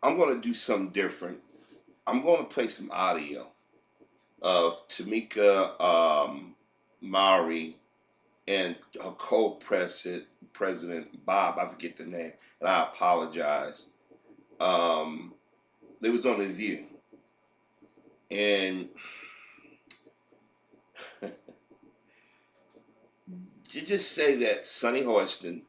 I'm going to do something different. I'm going to play some audio of Tamika MaIlory and her co-president Bob. I forget the name, and I apologize. Um, they was on the View, and you just say that Sonny Hoiston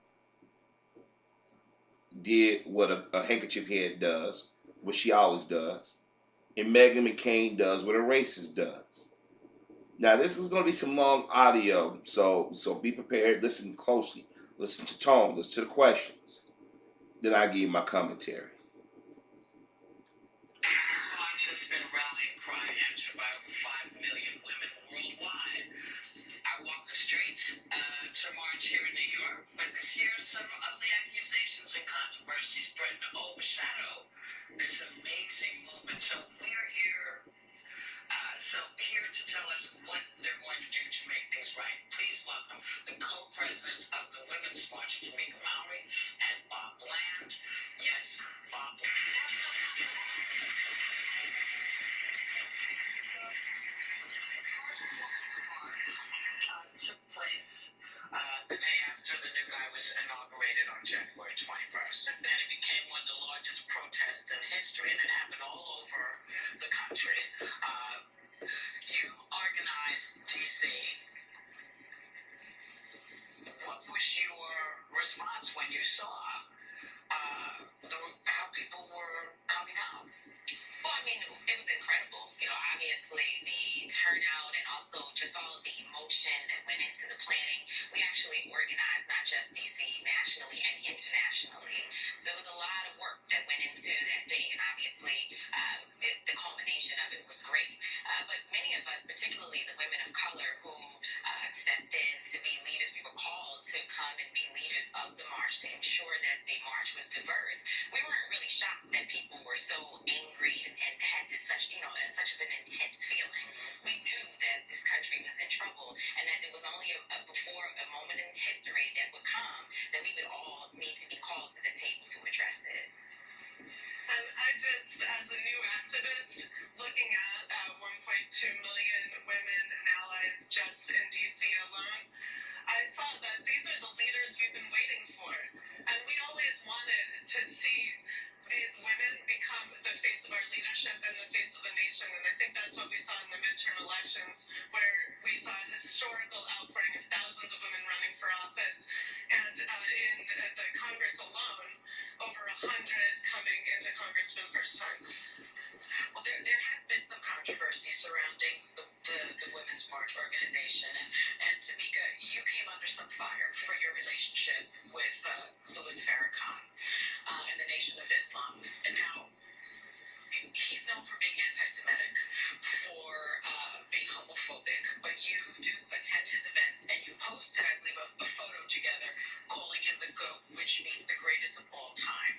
did what a handkerchief head does, what she always does, and Meghan McCain does what a racist does. Now this is going to be some long audio, so be prepared. Listen closely. Listen to tone. Listen to the questions. Then I give you my commentary. March has been a rallying cry answered by over 5 million women worldwide. I walked the streets to march here in New York, but this year some ugly accusations and controversies threaten to overshadow this amazing movement. So we're here. Here to tell us what they're going to do to make things right. Please welcome the co-presidents of the Women's March, Tamika MaIlory and Bob Bland. Yes, Bob Bland. Took place the day after the new guy was inaugurated on January 21st. And then it became one of the largest protests in history, and it happened all over the country. You organized DC. What was your response when you saw how people were coming out? Well, I mean, it was incredible. Obviously the turnout and also just all of the emotion that went into the planning. We actually organized not just DC, nationally and internationally. So there was a lot of work that went into that day, and obviously the culmination of it was great. But many of us, particularly the women of color who stepped in to be leaders, we were called to come and be leaders of the march to ensure that the march was diverse. We weren't really shocked that people were so angry and had this such of an intense feeling. We knew that this country was in trouble, and that there was only before a moment in history that would come that we would all need to be called to the table to address it. And I just, as a new activist, looking at 1.2 million women and allies just in DC alone, I saw that these are the leaders we've been waiting for. And we always wanted to see these women become the face of our leadership and the face of the nation. And I think that's what we saw in the midterm elections, where we saw a historical outpouring of thousands of women running for office. And in the Congress alone, over 100 coming into Congress for the first time. Well, there has been some controversy surrounding the Women's March organization. And Tamika, you came under some fire for your relationship with Louis Farrakhan and the Nation of Islam. And now he's known for being anti-Semitic, for being homophobic, but you do attend his events, and you posted, I believe, a photo together calling him the GOAT, which means the greatest of all time.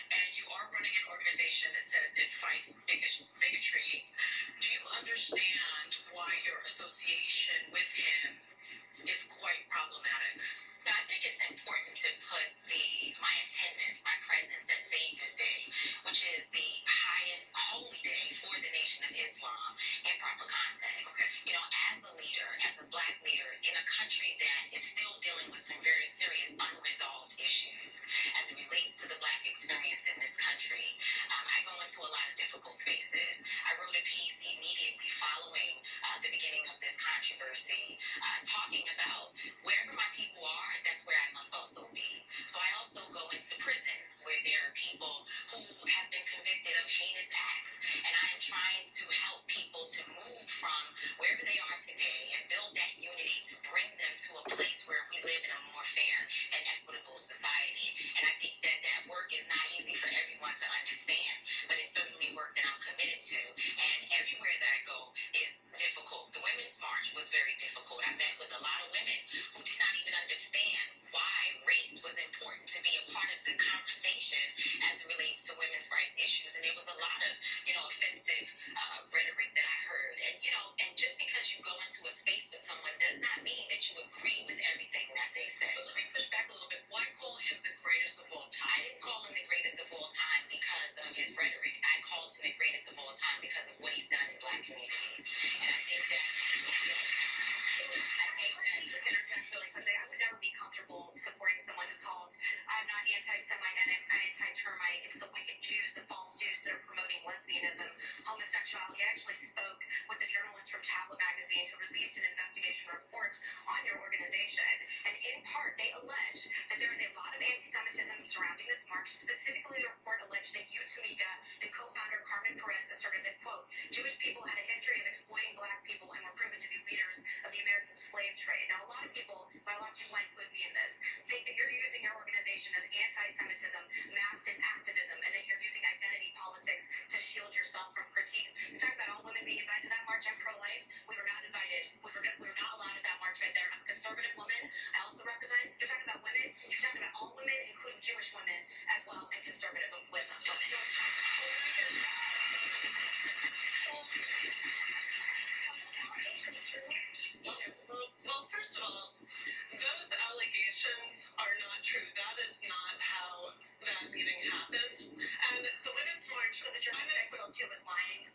And you are running an organization that says it fights bigotry. Do you understand why your association with him is quite problematic? I think it's important to put my attendance, my presence at Savior's Day, which is the highest holy day for the Nation of Islam, in proper context. As a leader, as a Black leader in a country that is still dealing with some very serious unresolved issues as it relates to the Black experience in this country, I go into a lot of difficult spaces. I wrote a piece immediately following the beginning of this controversy, talking about wherever my people are, that's where I must also be. So I also go into prisons where there are people who have been convicted of heinous acts, and I am trying to help people to move from wherever they are today and build that unity to bring them to a place where we live in a more fair and equitable society. And I think that work is not easy for everyone to understand, but it's certainly work that I'm committed to. And everywhere that I go is difficult. The Women's March was very difficult. I met with a lot of women who did not even understand why race was important to be a part of the conversation as it relates to women's rights issues. And there was a lot of, offensive rhetoric that I heard. And just because you go into a space with someone does not mean that you agree with everything that they say. But let me push back a little bit. Why call him the greatest of all time? I didn't call him the greatest of all time because of his anti-Semite and anti-termite. It's the wicked Jews, the false Jews that are promoting lesbianism, homosexuality. I actually spoke with the journalist from Tablet magazine who released an investigation report on your organization, and in part they allege that there is a lot of anti-Semitism surrounding this march. Specifically, the report alleged that you, Tamika, and co-founder Carmen Perez asserted that, quote, Jewish people had a history of exploiting black people and were proven to be leaders of the American slave trade. Now, a lot of people, by a lot of people I include me in this, think that you're using your organization as anti-Semitism masked in activism, and that you're using identity politics to shield yourself from critiques. You're talking about all women being invited to that march. I'm pro-life. We were not invited. We were not allowed at that march right there. I'm a conservative woman. I also represent, you're talking about women, you're talking about all women, including Jewish women as well, and conservative women. Well, first of all, those allegations are not true. That is not how that meeting happened. And the Women's March... So the journalist I spoke to was lying?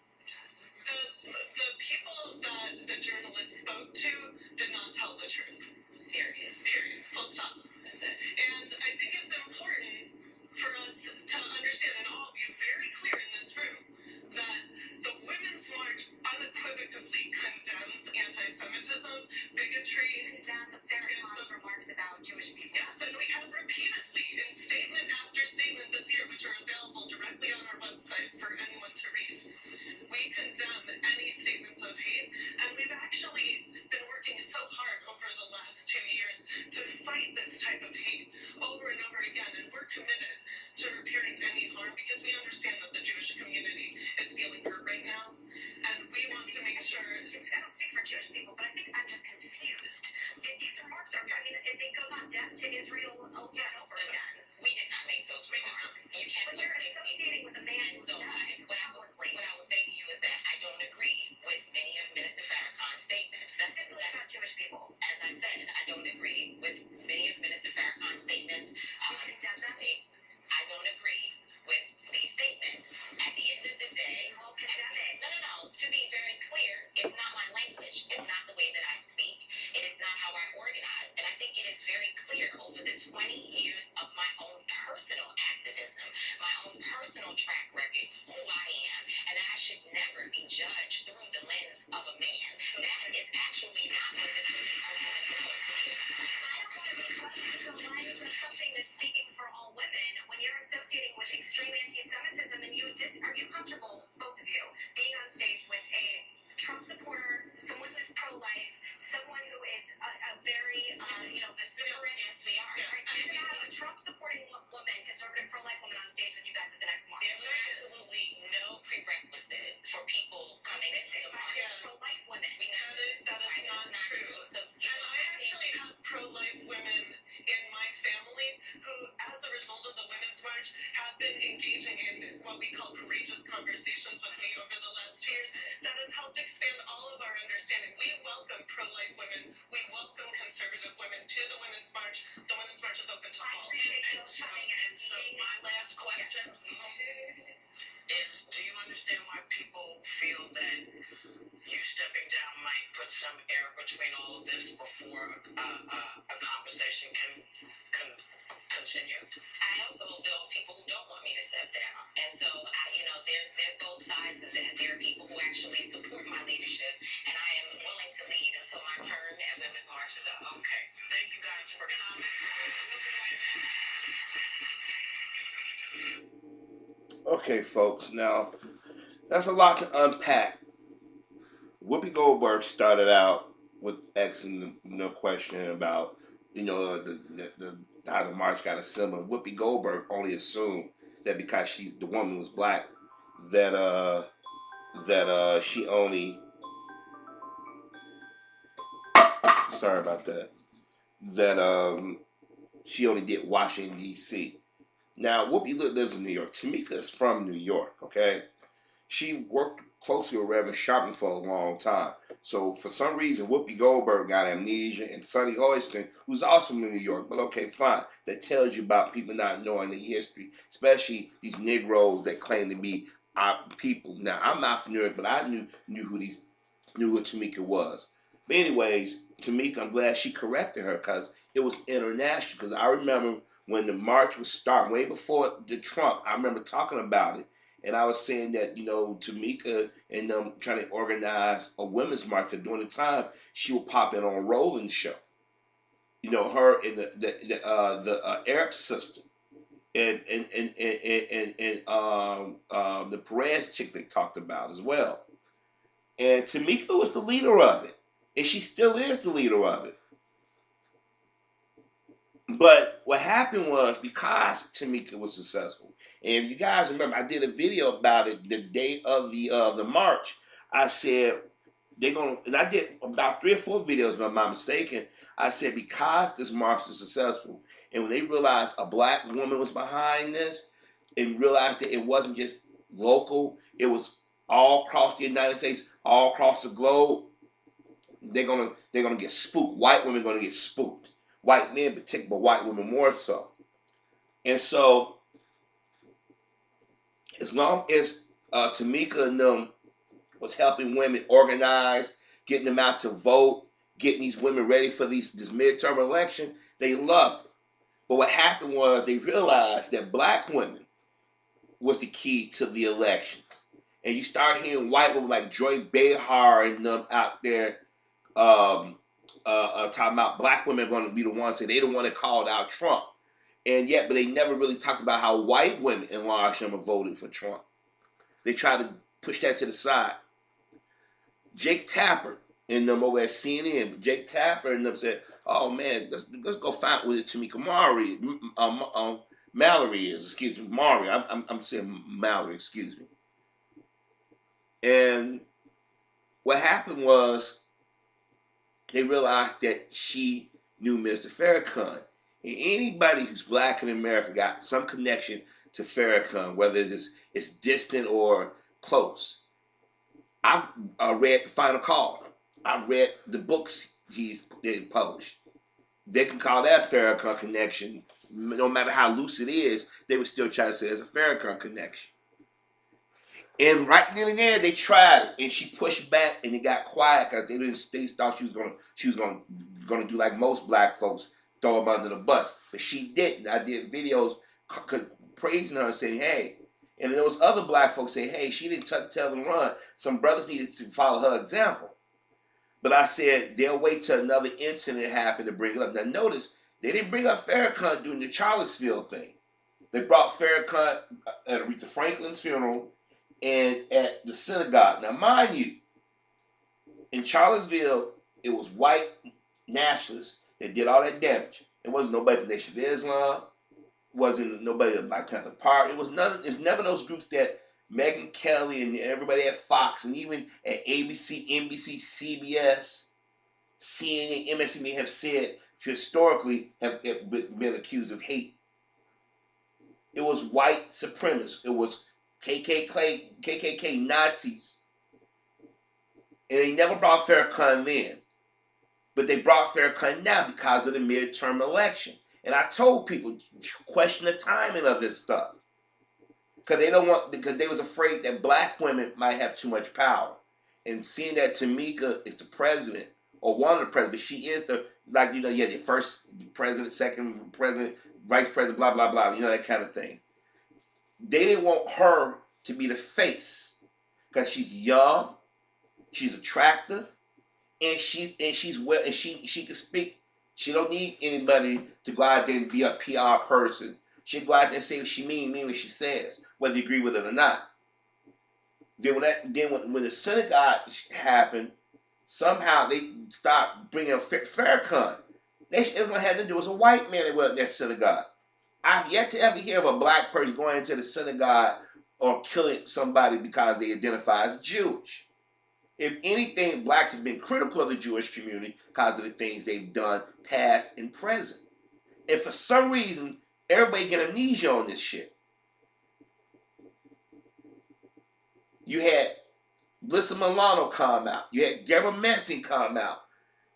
The people that the journalist spoke to did not tell the truth. Period. Period. Full stop. That's it. And I think it's important for us to understand, and I'll be very clear in this room, that the Women's March unequivocally condemns anti-Semitism, bigotry, condemn very harsh remarks about Jewish people. Yes, and we have repeatedly, in statement after statement this year, which are available directly on our website for anyone to read, we condemn any statements of hate, and we've actually been working so hard over the last 2 years to fight this type of hate over and over again, and we're committed to repairing any harm because we understand that the Jewish community is feeling hurt right now, and we want to make sure... I don't speak for Jewish people, but I think I'm just confused. These remarks are, I mean, it goes on death to Israel over and over again. We did not make those remarks. You can't. But you're associating with a man who dies publicly. What I will say to you is that I don't agree with many of Minister Farrakhan's statements. Specifically about Jewish people. As I said, I don't agree with many of Minister Farrakhan's statements. You condemn them? I don't agree with these statements. At the end of the day... You won't condemn it. No. To be very clear, it's not my language. It's not the way that I speak. It is not how I organize. And I think it is very clear over the 20 years of my own personal activism, my own personal track record, who I am, and that I should never be judged through the lens of a man. That is actually not what this is supposed to be. I don't want to be judged through the lens of something that's speaking for all women. When you're associating with extreme anti-Semitism, and are you comfortable, both of you, being on stage with a Trump supporter, someone who's pro-life, someone who is a very, vociferous... Yes, we are. Right, so you're going to have a Trump-supporting woman, conservative pro-life woman on stage with you guys at the next march. There's absolutely no prerequisite for people coming into the march. Pro-life women. That is not true. So, And I actually have pro-life women in my family who, as a result of the Women's March, have been engaging in what we call courageous conversations with me over the last 2 years that have helped expand all of our understanding. We welcome pro-life women. We welcome conservative women to the Women's March. The Women's March is open to all. I appreciate you coming and So my last question is, do you understand why people feel that you stepping down might put some air between all of this before a conversation can continue? I also know people who don't want me to step down. And so, there's both sides of that. There are people who actually support my leadership, and I am willing to lead until my term at Women's March is up. Okay. Thank you guys for coming. Okay, folks. Now, that's a lot to unpack. Whoopi Goldberg started out with asking the question about, the how the march got assembled. Whoopi Goldberg only assumed that because the woman was black, that she only... Sorry about that. That she only did Washington, D.C. Now, Whoopi lives in New York. Tamika is from New York, okay? She worked closely with Reverend Sharpton for a long time. So, for some reason, Whoopi Goldberg got amnesia, and Sonny Hoiston, who's also from New York, but okay, fine. That tells you about people not knowing the history, especially these Negroes that claim to be our people. Now, I'm not from New York, but I knew who Tamika was. But anyways, Tamika, I'm glad she corrected her, because it was international. Because I remember when the march was starting, way before the Trump, I remember talking about it. And I was saying that, Tamika and them trying to organize a women's march. During the time, she would pop in on Roland's show. Her and the Arab sister and the Perez chick they talked about as well. And Tamika was the leader of it. And she still is the leader of it. But what happened was, because Tamika was successful, and if you guys remember, I did a video about it the day of the march. I said and I did about 3 or 4 videos, if I'm not mistaken. I said, because this march was successful, and when they realized a black woman was behind this, and realized that it wasn't just local, it was all across the United States, all across the globe, they're gonna get spooked. White women are gonna get spooked. White men, particularly, but white women more so. And so, as long as Tamika and them was helping women organize, getting them out to vote, getting these women ready for this midterm election, they loved it. But what happened was, they realized that black women was the key to the elections. And you start hearing white women like Joy Behar and them out there talking about black women are going to be the ones, and they the one that called out Trump. But they never really talked about how white women in large number voted for Trump. They tried to push that to the side. Jake Tapper and them over at CNN, Jake Tapper and them said, "Oh man, let's go find what Tamika MaIlory is." Excuse me, Maury. I'm saying MaIlory. Excuse me. And what happened was, they realized that she knew Mr. Farrakhan. And anybody who's black in America got some connection to Farrakhan, whether it's distant or close. I've read The Final Call. I read the books he published. They can call that Farrakhan connection. No matter how loose it is, they would still try to say it's a Farrakhan connection. And right then and there, they tried it, and she pushed back, and it got quiet because they thought she was gonna do like most black folks, throw them under the bus, but she didn't. I did videos praising her and saying, "Hey," and there was other black folks saying, "Hey, she didn't tell them to run." Some brothers needed to follow her example, but I said they'll wait till another incident happened to bring it up. Now notice, they didn't bring up Farrakhan during the Charlottesville thing. They brought Farrakhan at Aretha Franklin's funeral and at the synagogue. Now, mind you, in Charlottesville, it was white nationalists that did all that damage. It wasn't nobody from the Nation of Islam. Wasn't nobody of the Black Panther Party. It was none. It's never those groups that Megyn Kelly and everybody at Fox and even at ABC, NBC, CBS, CNN, MSNBC have said historically have been accused of hate. It was white supremacists. It was KKK Nazis. And they never brought Farrakhan then. But they brought Farrakhan now because of the midterm election. And I told people, question the timing of this stuff. Because they was afraid that black women might have too much power. And seeing that Tamika is the president, or one of the presidents, but she is the first president, second president, vice president, blah, blah, blah, that kind of thing. They didn't want her to be the face because she's young, she's attractive, and she's well, and she can speak. She don't need anybody to go out there and be a PR person. She can go out there and say what she mean what she says, whether you agree with it or not. Then when the synagogue happened, somehow they stopped bringing up Farrakhan. It was gonna have to do with a white man that went in that synagogue. I've yet to ever hear of a black person going into the synagogue or killing somebody because they identify as Jewish. If anything, blacks have been critical of the Jewish community because of the things they've done, past and present. And for some reason, everybody get amnesia on this shit. You had Blissa Milano come out. You had Deborah Messing come out.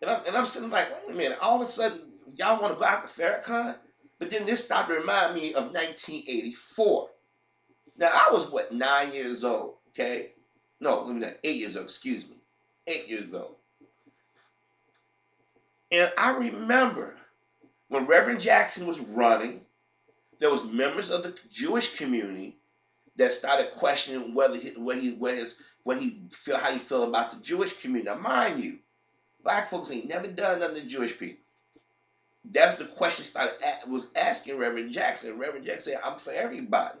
And I'm sitting like, wait a minute, all of a sudden, y'all want to go after Farrakhan? But then this started to remind me of 1984. Now, I was, 9 years old, okay? No, 8 years old, excuse me. 8 years old. And I remember when Reverend Jackson was running, there was members of the Jewish community that started questioning whether how he feel about the Jewish community. Now, mind you, black folks ain't never done nothing to Jewish people. That's the question was asking Reverend Jackson. Reverend Jackson said, "I'm for everybody,"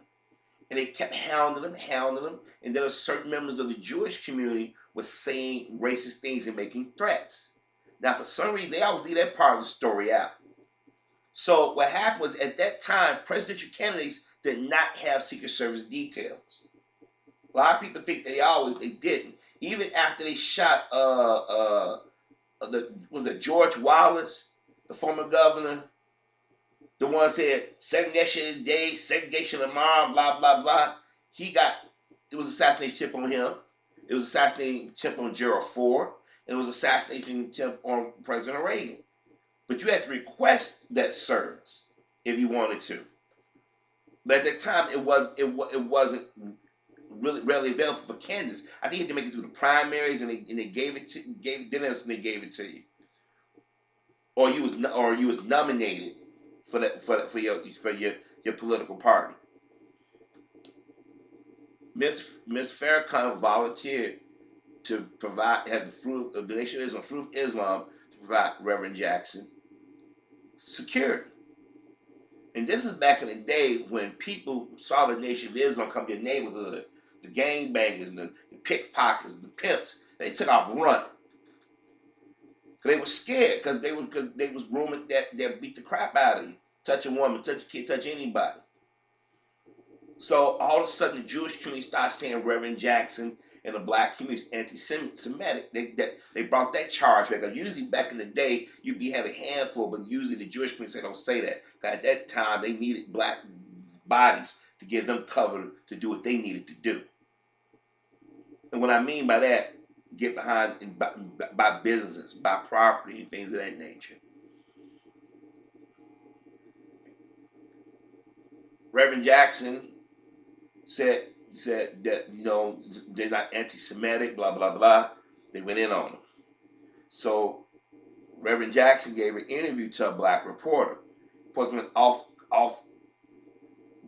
and they kept hounding him, and there were certain members of the Jewish community was saying racist things and making threats. Now, for some reason, they always leave that part of the story out. So what happened was, at that time, presidential candidates did not have Secret Service details. A lot of people think they didn't. Even after they shot George Wallace, the former governor, the one said segregation today, segregation tomorrow, blah blah blah. It was assassination attempt on him. It was assassination attempt on Gerald Ford. And it was assassination attempt on President Reagan. But you had to request that service if you wanted to. But at that time, it wasn't really readily available for candidates. I think you had to make it through the primaries, and they gave it to you, or you was nominated for your political party. Miss Farrakhan volunteered to have the Nation of Islam, Fruit of Islam, to provide Reverend Jackson security. And this is back in the day when people saw the Nation of Islam come to their neighborhood, the gangbangers, the pickpockets, the pimps. They took off running. They were scared because they was rumored that they'd beat the crap out of you, touch a woman, touch a kid, touch anybody. So all of a sudden, the Jewish community started saying Reverend Jackson and the black community is anti-Semitic. They brought that charge back. Usually back in the day, you'd have a handful, but usually the Jewish community said, don't say that. At that time, they needed black bodies to give them cover to do what they needed to do. And what I mean by that, get behind and buy businesses, buy property, and things of that nature. Reverend Jackson said that, they're not anti-Semitic, blah, blah, blah. They went in on them. So Reverend Jackson gave an interview to a black reporter. Went off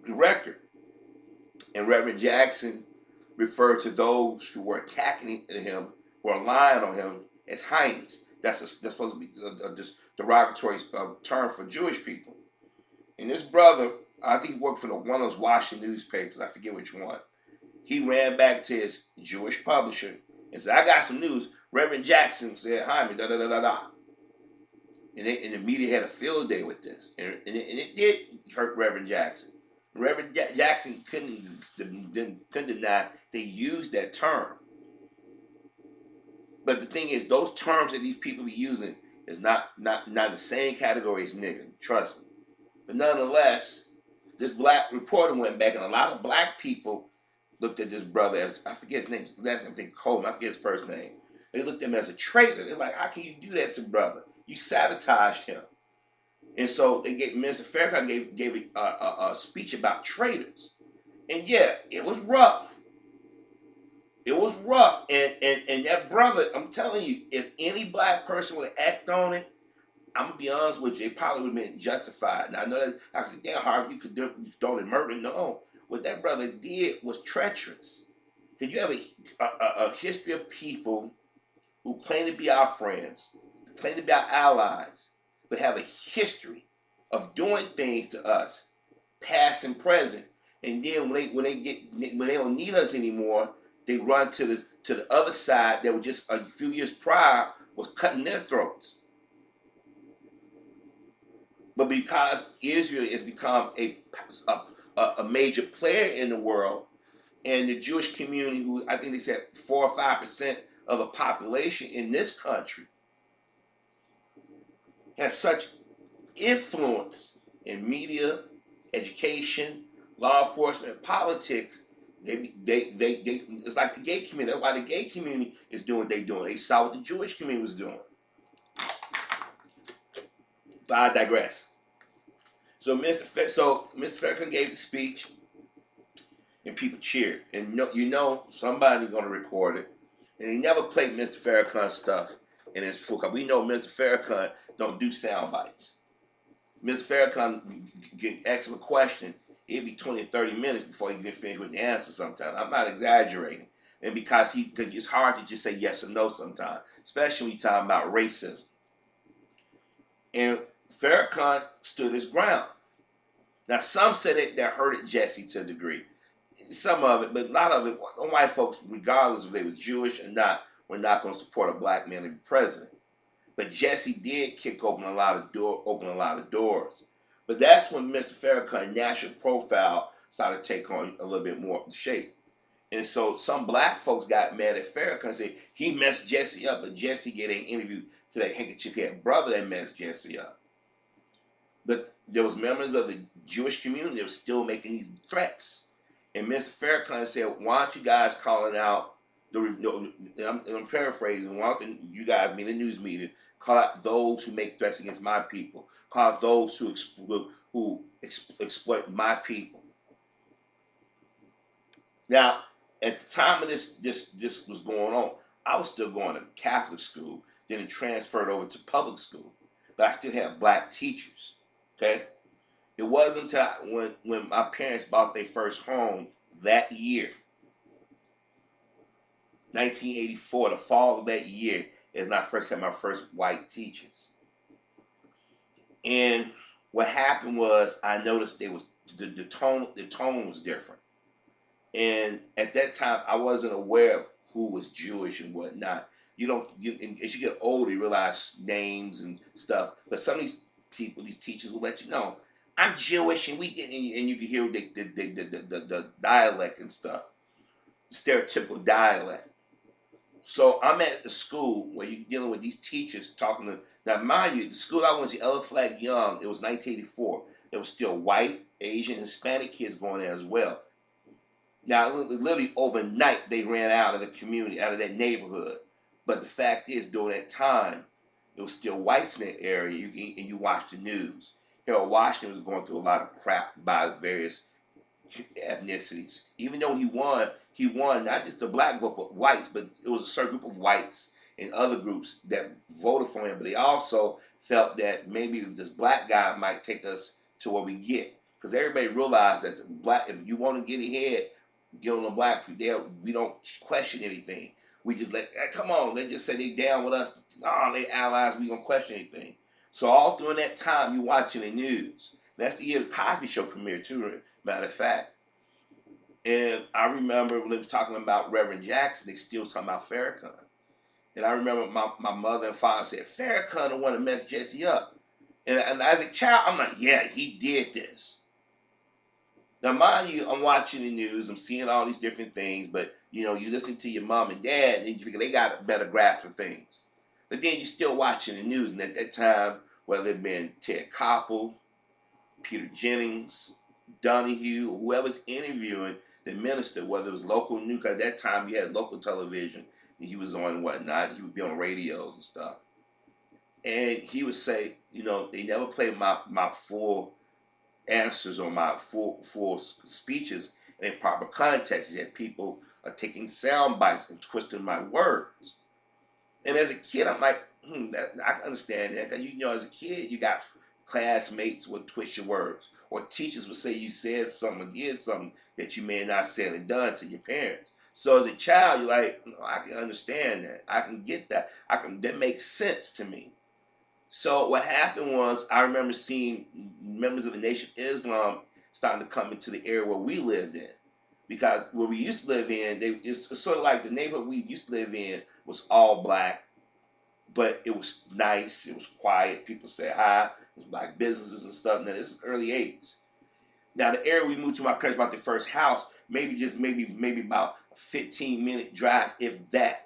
the record. And Reverend Jackson referred to those who were attacking him, who were lying on him, as Heinies. That's supposed to be a derogatory term for Jewish people. And this brother, I think he worked for one of those Washington newspapers, I forget which one. He ran back to his Jewish publisher and said, I got some news. Reverend Jackson said, hi, me, da da da da da. And the media had a field day with this. And it did hurt Reverend Jackson. Reverend Jackson couldn't deny they used that term. But the thing is, those terms that these people be using is not the same category as nigga. Trust me. But nonetheless, this black reporter went back, and a lot of black people looked at this brother as, I forget his name, last name, I think Coleman, I forget his first name. They looked at him as a traitor. They're like, how can you do that to brother? You sabotaged him. And so Mr. Farrakhan gave a speech about traitors. And yeah, it was rough. It was rough. And that brother, I'm telling you, if any black person would act on it, I'm going to be honest with you, it probably would have been justified. Now, I know that I said, damn, Harvey, you could do stolen murder. No. What that brother did was treacherous. Because you have a history of people who claim to be our friends, claim to be our allies, but have a history of doing things to us, past and present. And then when they don't need us anymore, they run to the other side that was just a few years prior was cutting their throats. But because Israel has become a major player in the world, and the Jewish community, who I think they said 4 or 5% of the population in this country, has such influence in media, education, law enforcement, politics. It's like the gay community. That's why the gay community is doing what they're doing. They saw what the Jewish community was doing. But I digress. So Mr. Farrakhan gave the speech, and people cheered. And somebody's going to record it. And he never played Mr. Farrakhan stuff in his book. We know Mr. Farrakhan don't do sound bites. Ms. Farrakhan get ask him a question, it'd be 20 or 30 minutes before he get finished with the answer sometimes. I'm not exaggerating. And because it's hard to just say yes or no sometimes, especially when you're talking about racism. And Farrakhan stood his ground. Now, some said that hurted Jesse to a degree. Some of it, but a lot of it, white folks, regardless if they was Jewish or not, were not going to support a black man to be president. But Jesse did open a lot of doors. But that's when Mr. Farrakhan's national profile started to take on a little bit more shape. And so some black folks got mad at Farrakhan and said he messed Jesse up, but Jesse gave an interview to that handkerchief head brother that messed Jesse up. But there was members of the Jewish community that were still making these threats. And Mr. Farrakhan said, why aren't you guys calling out, I'm paraphrasing, why don't you guys, being the news media, call out those who make threats against my people, call out those who exploit my people. Now, at the time of this was going on, I was still going to Catholic school, then it transferred over to public school, but I still had black teachers. Okay, it wasn't until when my parents bought their first home that year, 1984, the fall of that year, is when I first had my first white teachers. And what happened was I noticed the tone was different. And at that time, I wasn't aware of who was Jewish and whatnot. As you get older, you realize names and stuff. But some of these people, these teachers, will let you know, I'm Jewish, and you can hear the dialect and stuff, stereotypical dialect. So I'm at the school where you're dealing with these teachers talking to. Now, mind you, the school I went to, Ella Flagg Young, it was 1984. There was still white, Asian, Hispanic kids going there as well. Now, literally overnight, they ran out of the community, out of that neighborhood. But the fact is, during that time, it was still whites in that area, and you watch the news. Harold Washington was going through a lot of crap by various ethnicities. Even though he won not just the black vote, but whites, but it was a certain group of whites and other groups that voted for him. But they also felt that maybe this black guy might take us to where we get. Because everybody realized that if you want to get ahead, get on the black people. We don't question anything. We just come on, they just say they down with us. Oh, they allies, we don't question anything. So all during that time, you watching the news. That's the year the Cosby Show premiered too, matter of fact. And I remember when they was talking about Reverend Jackson, they still was talking about Farrakhan. And I remember my mother and father said, Farrakhan the one that messed Jesse up. And as a child, I'm like, yeah, he did this. Now, mind you, I'm watching the news, I'm seeing all these different things, but, you listen to your mom and dad, and you figure they got a better grasp of things. But then you're still watching the news, and at that time, whether it been Ted Koppel, Peter Jennings, Donahue, or whoever's interviewing the minister, whether it was local news, because at that time you had local television, and he was on and whatnot, he would be on radios and stuff. And he would say, they never played my full answers or my full speeches in proper context. That people are taking sound bites and twisting my words. And as a kid, I'm like, I can understand that. Because as a kid, you got classmates would twist your words, or teachers would say you said something or did something that you may not have said and done to your parents. So as a child, you're like, I can understand that. I can get that. That makes sense to me. So what happened was, I remember seeing members of the Nation of Islam starting to come into the area where we lived in. Because where we used to live in, it's sort of like the neighborhood we used to live in was all black, but it was nice, it was quiet, people said hi, it was black businesses and stuff. Now this is early 80s. Now the area we moved to, my parents bought their first house, maybe about a 15-minute drive, if that.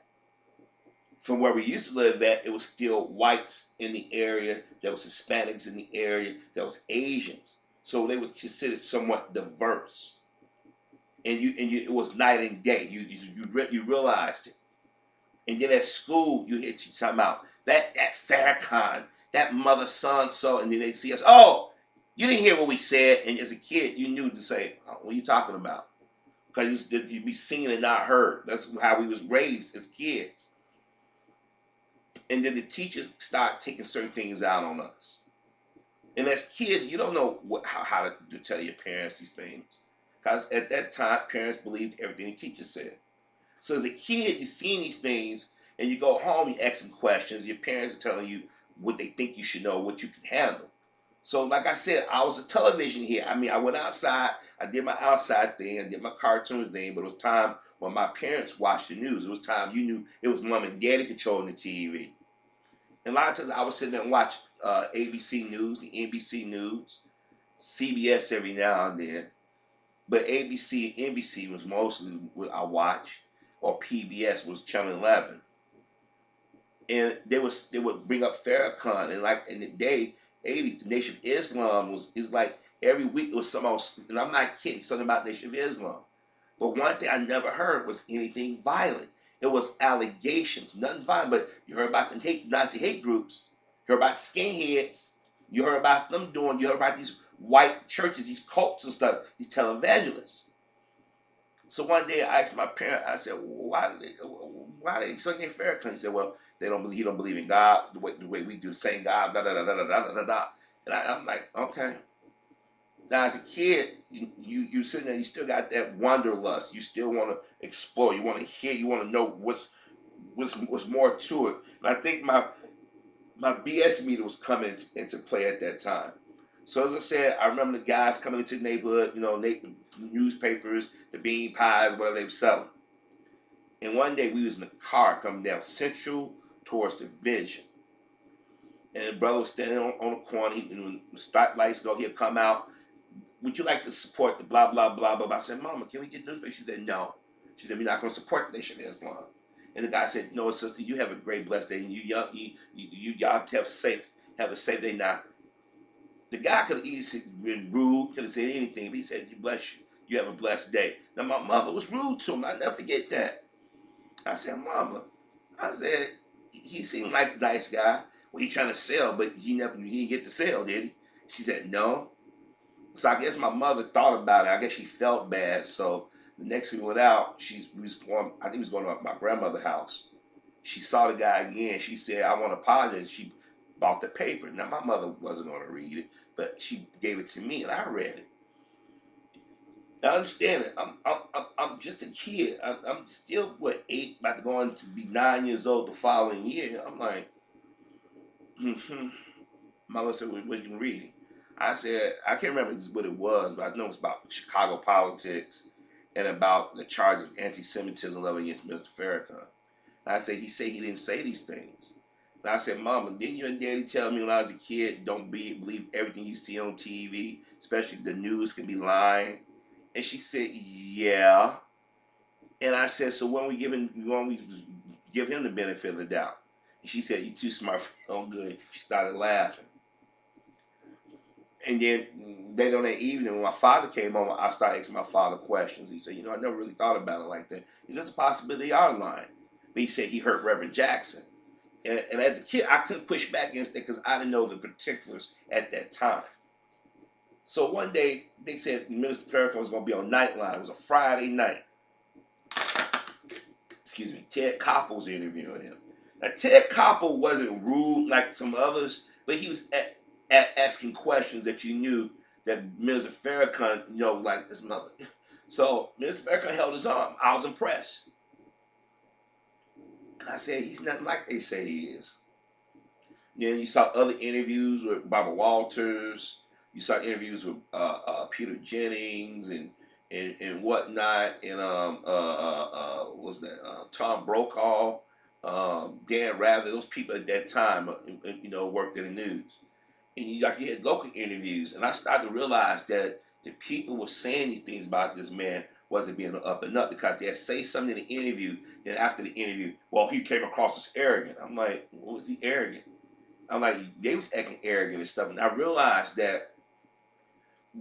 From where we used to live at, it was still whites in the area, there was Hispanics in the area, there was Asians. So they were considered somewhat diverse. And it was night and day. You realized it. And then at school, you talking about that Farrakhan, that mother son so, and then they see us, oh, you didn't hear what we said. And as a kid, you knew to say, oh, what are you talking about? Because you'd be singing and not heard. That's how we was raised as kids. And then the teachers start taking certain things out on us. And as kids, you don't know how to tell your parents these things. Because at that time, parents believed everything the teacher said. So as a kid, you're seeing these things, and you go home, you ask them questions. Your parents are telling you what they think you should know, what you can handle. So like I said, I was a television here. I mean, I went outside, I did my outside thing, I did my cartoons thing, but it was time when my parents watched the news. It was time you knew it was mom and daddy controlling the TV. And a lot of times I was sitting there and watch ABC News, the NBC News, CBS every now and then. But ABC and NBC was mostly what I watched, or PBS was Channel 11. And they would bring up Farrakhan, and like in the day, 80s, the Nation of Islam is like every week it was something else, and I'm not kidding, something about Nation of Islam. But one thing I never heard was anything violent. It was allegations, nothing violent, but you heard about the Nazi hate groups, you heard about skinheads, you heard about you heard about these white churches, these cults and stuff, these televangelists. So one day I asked my parents, I said, why do they sing Farrakhan? He said, well, he don't believe in God the way we do, the same God, da da da da da da da da. And I'm like, okay. Now as a kid, you sitting there, you still got that wanderlust. You still want to explore. You want to hear. You want to know what's more to it. And I think my BS meter was coming into play at that time. So as I said, I remember the guys coming into the neighborhood, newspapers, the bean pies, whatever they were selling. And one day we was in the car coming down Central towards the Vision. And the brother was standing on the corner. When the stoplights go, he'll come out. Would you like to support the blah, blah, blah, blah, blah? I said, Mama, can we get newspaper? She said, no. She said, we're not going to support the Nation of Islam. And the guy said, no, sister, you have a great, blessed day. And y'all have a safe day now. The guy could have easily been rude, could have said anything, but he said, bless you. You have a blessed day. Now, my mother was rude to him. I'll never forget that. I said, Mama, I said, he seemed like a nice guy. Well, he trying to sell, but he didn't get to sell, did he? She said, no. So I guess my mother thought about it. I guess she felt bad. So the next thing we went out, I think we was going to my grandmother's house. She saw the guy again. She said, I want to apologize. She bought the paper. Now, my mother wasn't going to read it, but she gave it to me, and I read it. I understand it. I'm just a kid. I'm still, 8, about to go on to be 9 years old the following year. I'm like, Mother said, what you reading? I said, I can't remember what it was, but I know it's about Chicago politics and about the charge of anti-Semitism level against Mr. Farrakhan. And I said, he said he didn't say these things. And I said, Mama, didn't you and Daddy tell me when I was a kid, don't believe everything you see on TV, especially the news can be lying? And she said, yeah. And I said, so when we give him the benefit of the doubt? And she said, you're too smart for your own good. She started laughing. And then later on that evening, when my father came home, I started asking my father questions. He said, I never really thought about it like that. Is this a possibility they are lying? But he said he heard Reverend Jackson. And as a kid, I couldn't push back against it because I didn't know the particulars at that time. So one day, they said Minister Farrakhan was going to be on Nightline. It was a Friday night. Excuse me. Ted Koppel was interviewing him. Now, Ted Koppel wasn't rude like some others, but he was asking questions that you knew that Minister Farrakhan, like his mother. So Minister Farrakhan held his arm. I was impressed. And I said, he's nothing like they say he is. Then you saw other interviews with Barbara Walters. You saw interviews with Peter Jennings and whatnot, and what's that? Tom Brokaw, Dan Rather. Those people at that time, worked in the news. And you had local interviews, and I started to realize that the people were saying these things about this man wasn't being up and up because they'd say something in the interview, then after the interview, well, he came across as arrogant. I'm like, what was he arrogant? I'm like, they was acting arrogant and stuff, and I realized that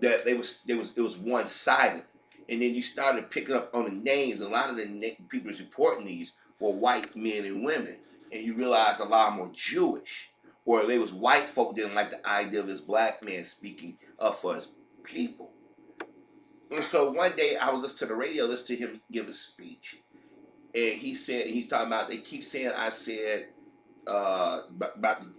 it was one-sided. And then you started picking up on the names. A lot of the people reporting these were white men and women, and you realize a lot more Jewish. Or they was white folk didn't like the idea of this black man speaking up for his people. And so one day I was listening to the radio, listening to him give a speech. And he said, he's talking about, they keep saying I said about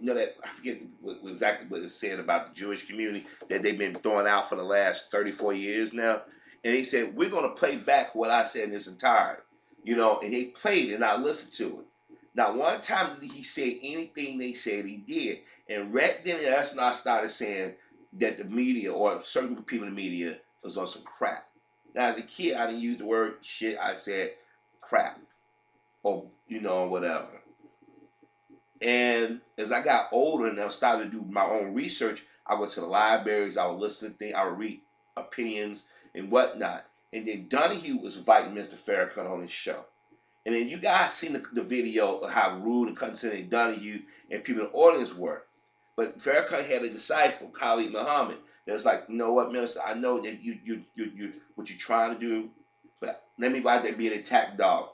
that I forget exactly what it said about the Jewish community that they've been throwing out for the last 34 years now, and he said we're going to play back what I said in its entirety, and they played it and I listened to it. Not one time did he say anything they said he did, and right then that's when I started saying that the media or certain group of people in the media was on some crap. Now as a kid I didn't use the word shit, I said crap or whatever. And as I got older and I started to do my own research, I went to the libraries, I would listen to things, I would read opinions and whatnot. And then Donahue was inviting Mr. Farrakhan on his show. And then you guys seen the video of how rude and condescending Donahue and people in the audience were. But Farrakhan had a disciple, Khalid Muhammad, that was like, you know what, minister, I know that you what you're trying to do, but let me go out there and be an attack dog.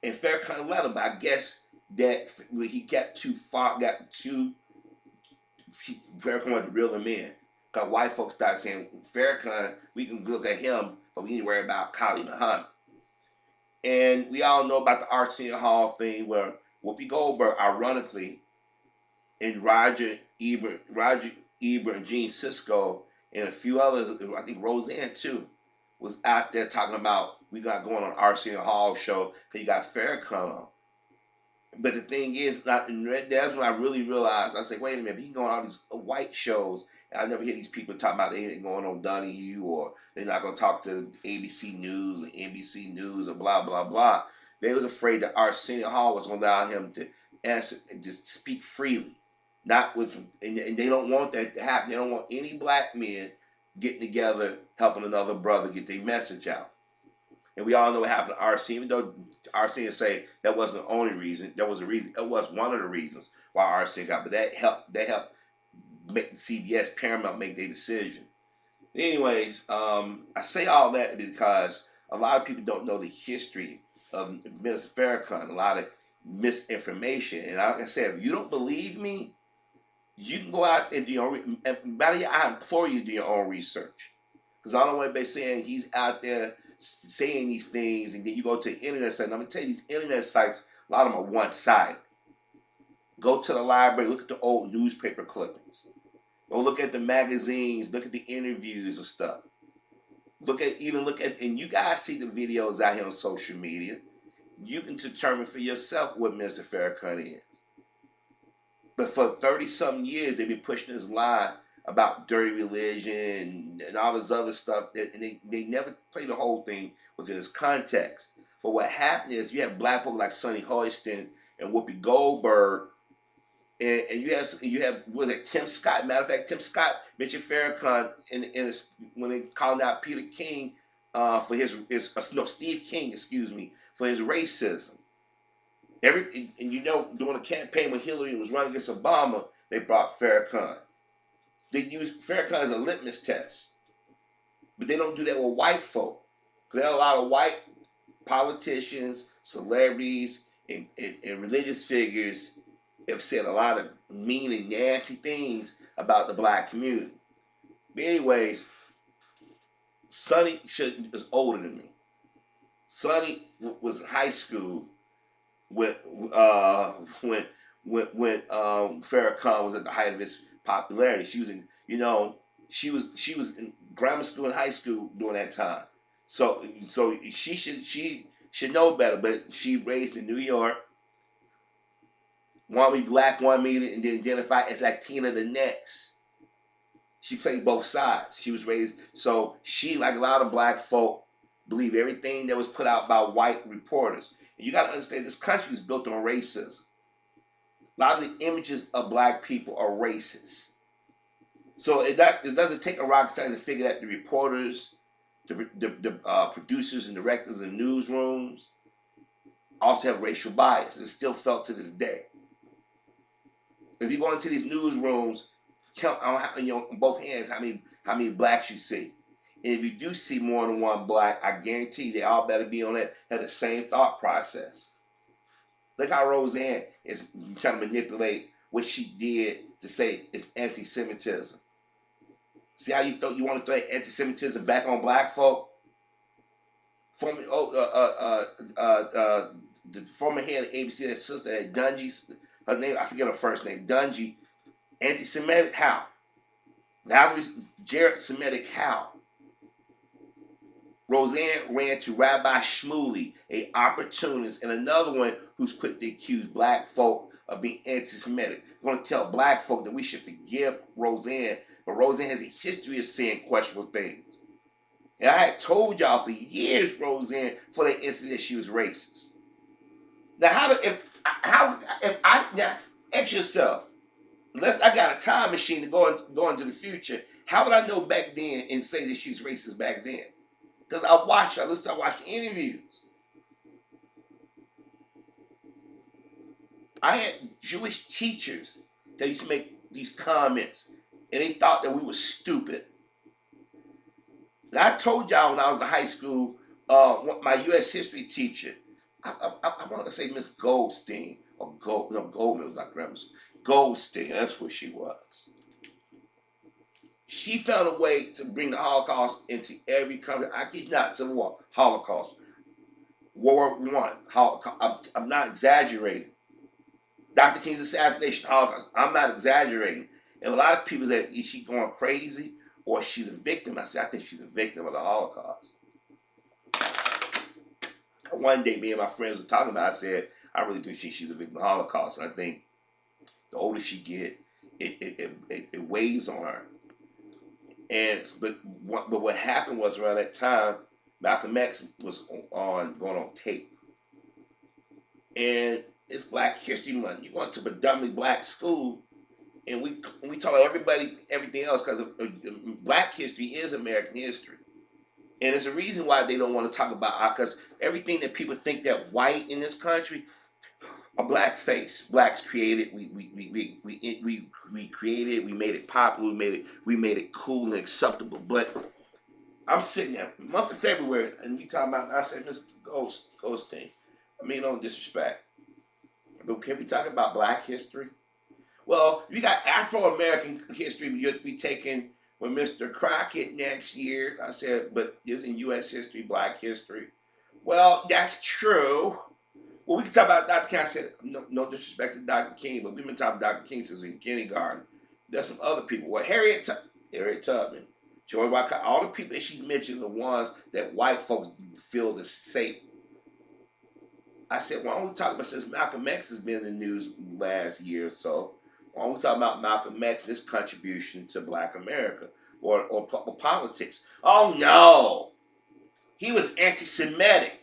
And Farrakhan let him, but I guess that when he got too far, Farrakhan wanted to reel him in. Because white folks started saying, Farrakhan, we can look at him, but we need to worry about Khalid Muhammad. And we all know about the Arsenio Hall thing where Whoopi Goldberg, ironically, and Roger Ebert and Gene Sisco, and a few others, I think Roseanne too, was out there talking about we got going on Arsenio Hall show because you got Farrakhan on. But the thing is, that's when I really realized, I said, wait a minute, he going on all these white shows, and I never hear these people talking about anything going on Donahue, or they're not going to talk to ABC News or NBC News or blah, blah, blah. They was afraid that Arsenio Hall was going to allow him to answer and just speak freely. And they don't want that to happen. They don't want any black men getting together, helping another brother get their message out. And we all know what happened to Arsenio, even though Arsenio say that wasn't the only reason. That was a reason. It was one of the reasons why Arsenio got. But that helped make CBS Paramount make their decision. Anyways, I say all that because a lot of people don't know the history of Minister Farrakhan. A lot of misinformation. And like I said, if you don't believe me, you can go out and do your own. I implore you to do your own research, because I don't want anybody saying he's out there saying these things, and then you go to the internet site. And I'm gonna tell you, these internet sites, a lot of them are one-sided. Go to the library, look at the old newspaper clippings. Go look at the magazines, look at the interviews and stuff. Look at, and you guys see the videos out here on social media. You can determine for yourself what Mr. Farrakhan is. But for 30-something years, they've been pushing this lie about dirty religion and all this other stuff, and they never play the whole thing within its context. But what happened is you have black folk like Sonny Hoiston and Whoopi Goldberg, and you have was it Tim Scott? Matter of fact, Tim Scott mentioned Farrakhan when they called out Peter King for Steve King, excuse me, for his racism. During the campaign when Hillary was running against Obama, they brought Farrakhan. They use Farrakhan as a litmus test. But they don't do that with white folk. Because there are a lot of white politicians, celebrities, and religious figures have said a lot of mean and nasty things about the black community. But anyways, Sonny is older than me. Sonny was in high school when Farrakhan was at the height of his popularity. She was in grammar school and high school during that time. So she should know better. But she raised in New York. One be black, one be and then identify as Latina the next. She played both sides. She was raised, so she, like a lot of black folk, believe everything that was put out by white reporters. And you got to understand, this country is built on racism. A lot of the images of black people are racist. So it doesn't take a rocket scientist to figure that the reporters, the producers and directors in newsrooms also have racial bias. It's still felt to this day. If you go into these newsrooms, count on both hands how many blacks you see. And if you do see more than one black, I guarantee they all better be on that, have the same thought process. Look how Roseanne is trying to manipulate what she did to say it's anti-Semitism. See how you want to throw anti-Semitism back on black folk? The former head of ABC, that sister at Dungy, her name, I forget her first name, Dungy, anti-Semitic how? Valerie Jarrett Semitic how? Roseanne ran to Rabbi Shmuley, a opportunist, and another one who's quick to accuse black folk of being anti-Semitic. We're going to tell black folk that we should forgive Roseanne, but Roseanne has a history of saying questionable things. And I had told y'all for years, Roseanne, for that incident, she was racist. Now, now, ask yourself, unless I got a time machine to go into the future, how would I know back then and say that she was racist back then? Because I watched interviews. I had Jewish teachers that used to make these comments, and they thought that we were stupid. And I told y'all when I was in high school, my U.S. history teacher, I want to say Miss Goldstein, or Goldman was my grandma's. Goldstein, that's what she was. She found a way to bring the Holocaust into every country. I kid not, Civil War, Holocaust, World War I. I'm not exaggerating. Dr. King's assassination, Holocaust. I'm not exaggerating. And a lot of people that is she going crazy or she's a victim. I think she's a victim of the Holocaust. One day, me and my friends were talking about. I said, I really think she's a victim of the Holocaust. And I think the older she get, it weighs on her. But what happened was around that time, Malcolm X was going on tape, and it's Black History Month. You went to a predominantly black school, and we taught everybody everything else because Black history is American history, and there's a reason why they don't want to talk about because everything that people think that white in this country. A black face. Blacks created. We created. We made it popular. We made it cool and acceptable. But I'm sitting there, month of February, and we talking about. I said, Mr. Goldstein. I mean, no disrespect, but can we talk about Black history? Well, you got Afro-American history. You'll be taking with Mr. Crockett next year. I said, but isn't U.S. history Black history? Well, that's true. Well, we can talk about Dr. King. I said, no disrespect to Dr. King, but we've been talking about Dr. King since we were in kindergarten. There's some other people. Well, Harriet Tubman, Joy Wyckoff, all the people that she's mentioned are the ones that white folks feel is safe. I said, why don't we talk about, since Malcolm X has been in the news last year or so, why don't we talk about Malcolm X's contribution to Black America or politics? Oh, no. He was anti-Semitic.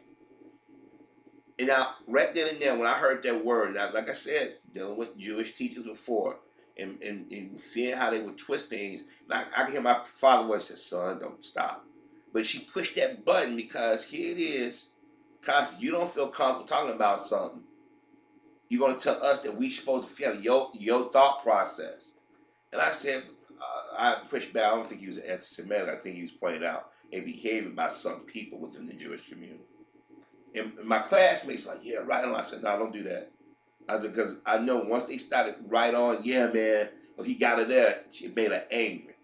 And now, right then and there, when I heard that word, now, like I said, dealing with Jewish teachers before, and seeing how they would twist things, like I can hear my father voice say, son, don't stop. But she pushed that button because here it is, because you don't feel comfortable talking about something. You're going to tell us that we supposed to feel your thought process. And I said, I pushed back. I don't think he was anti-Semitic. I think he was pointing out a behavior by some people within the Jewish community. And my classmates like, yeah, right on. I said, no, don't do that. I said, because I know once they started right on, yeah, man, well, he got it there, it made her angry.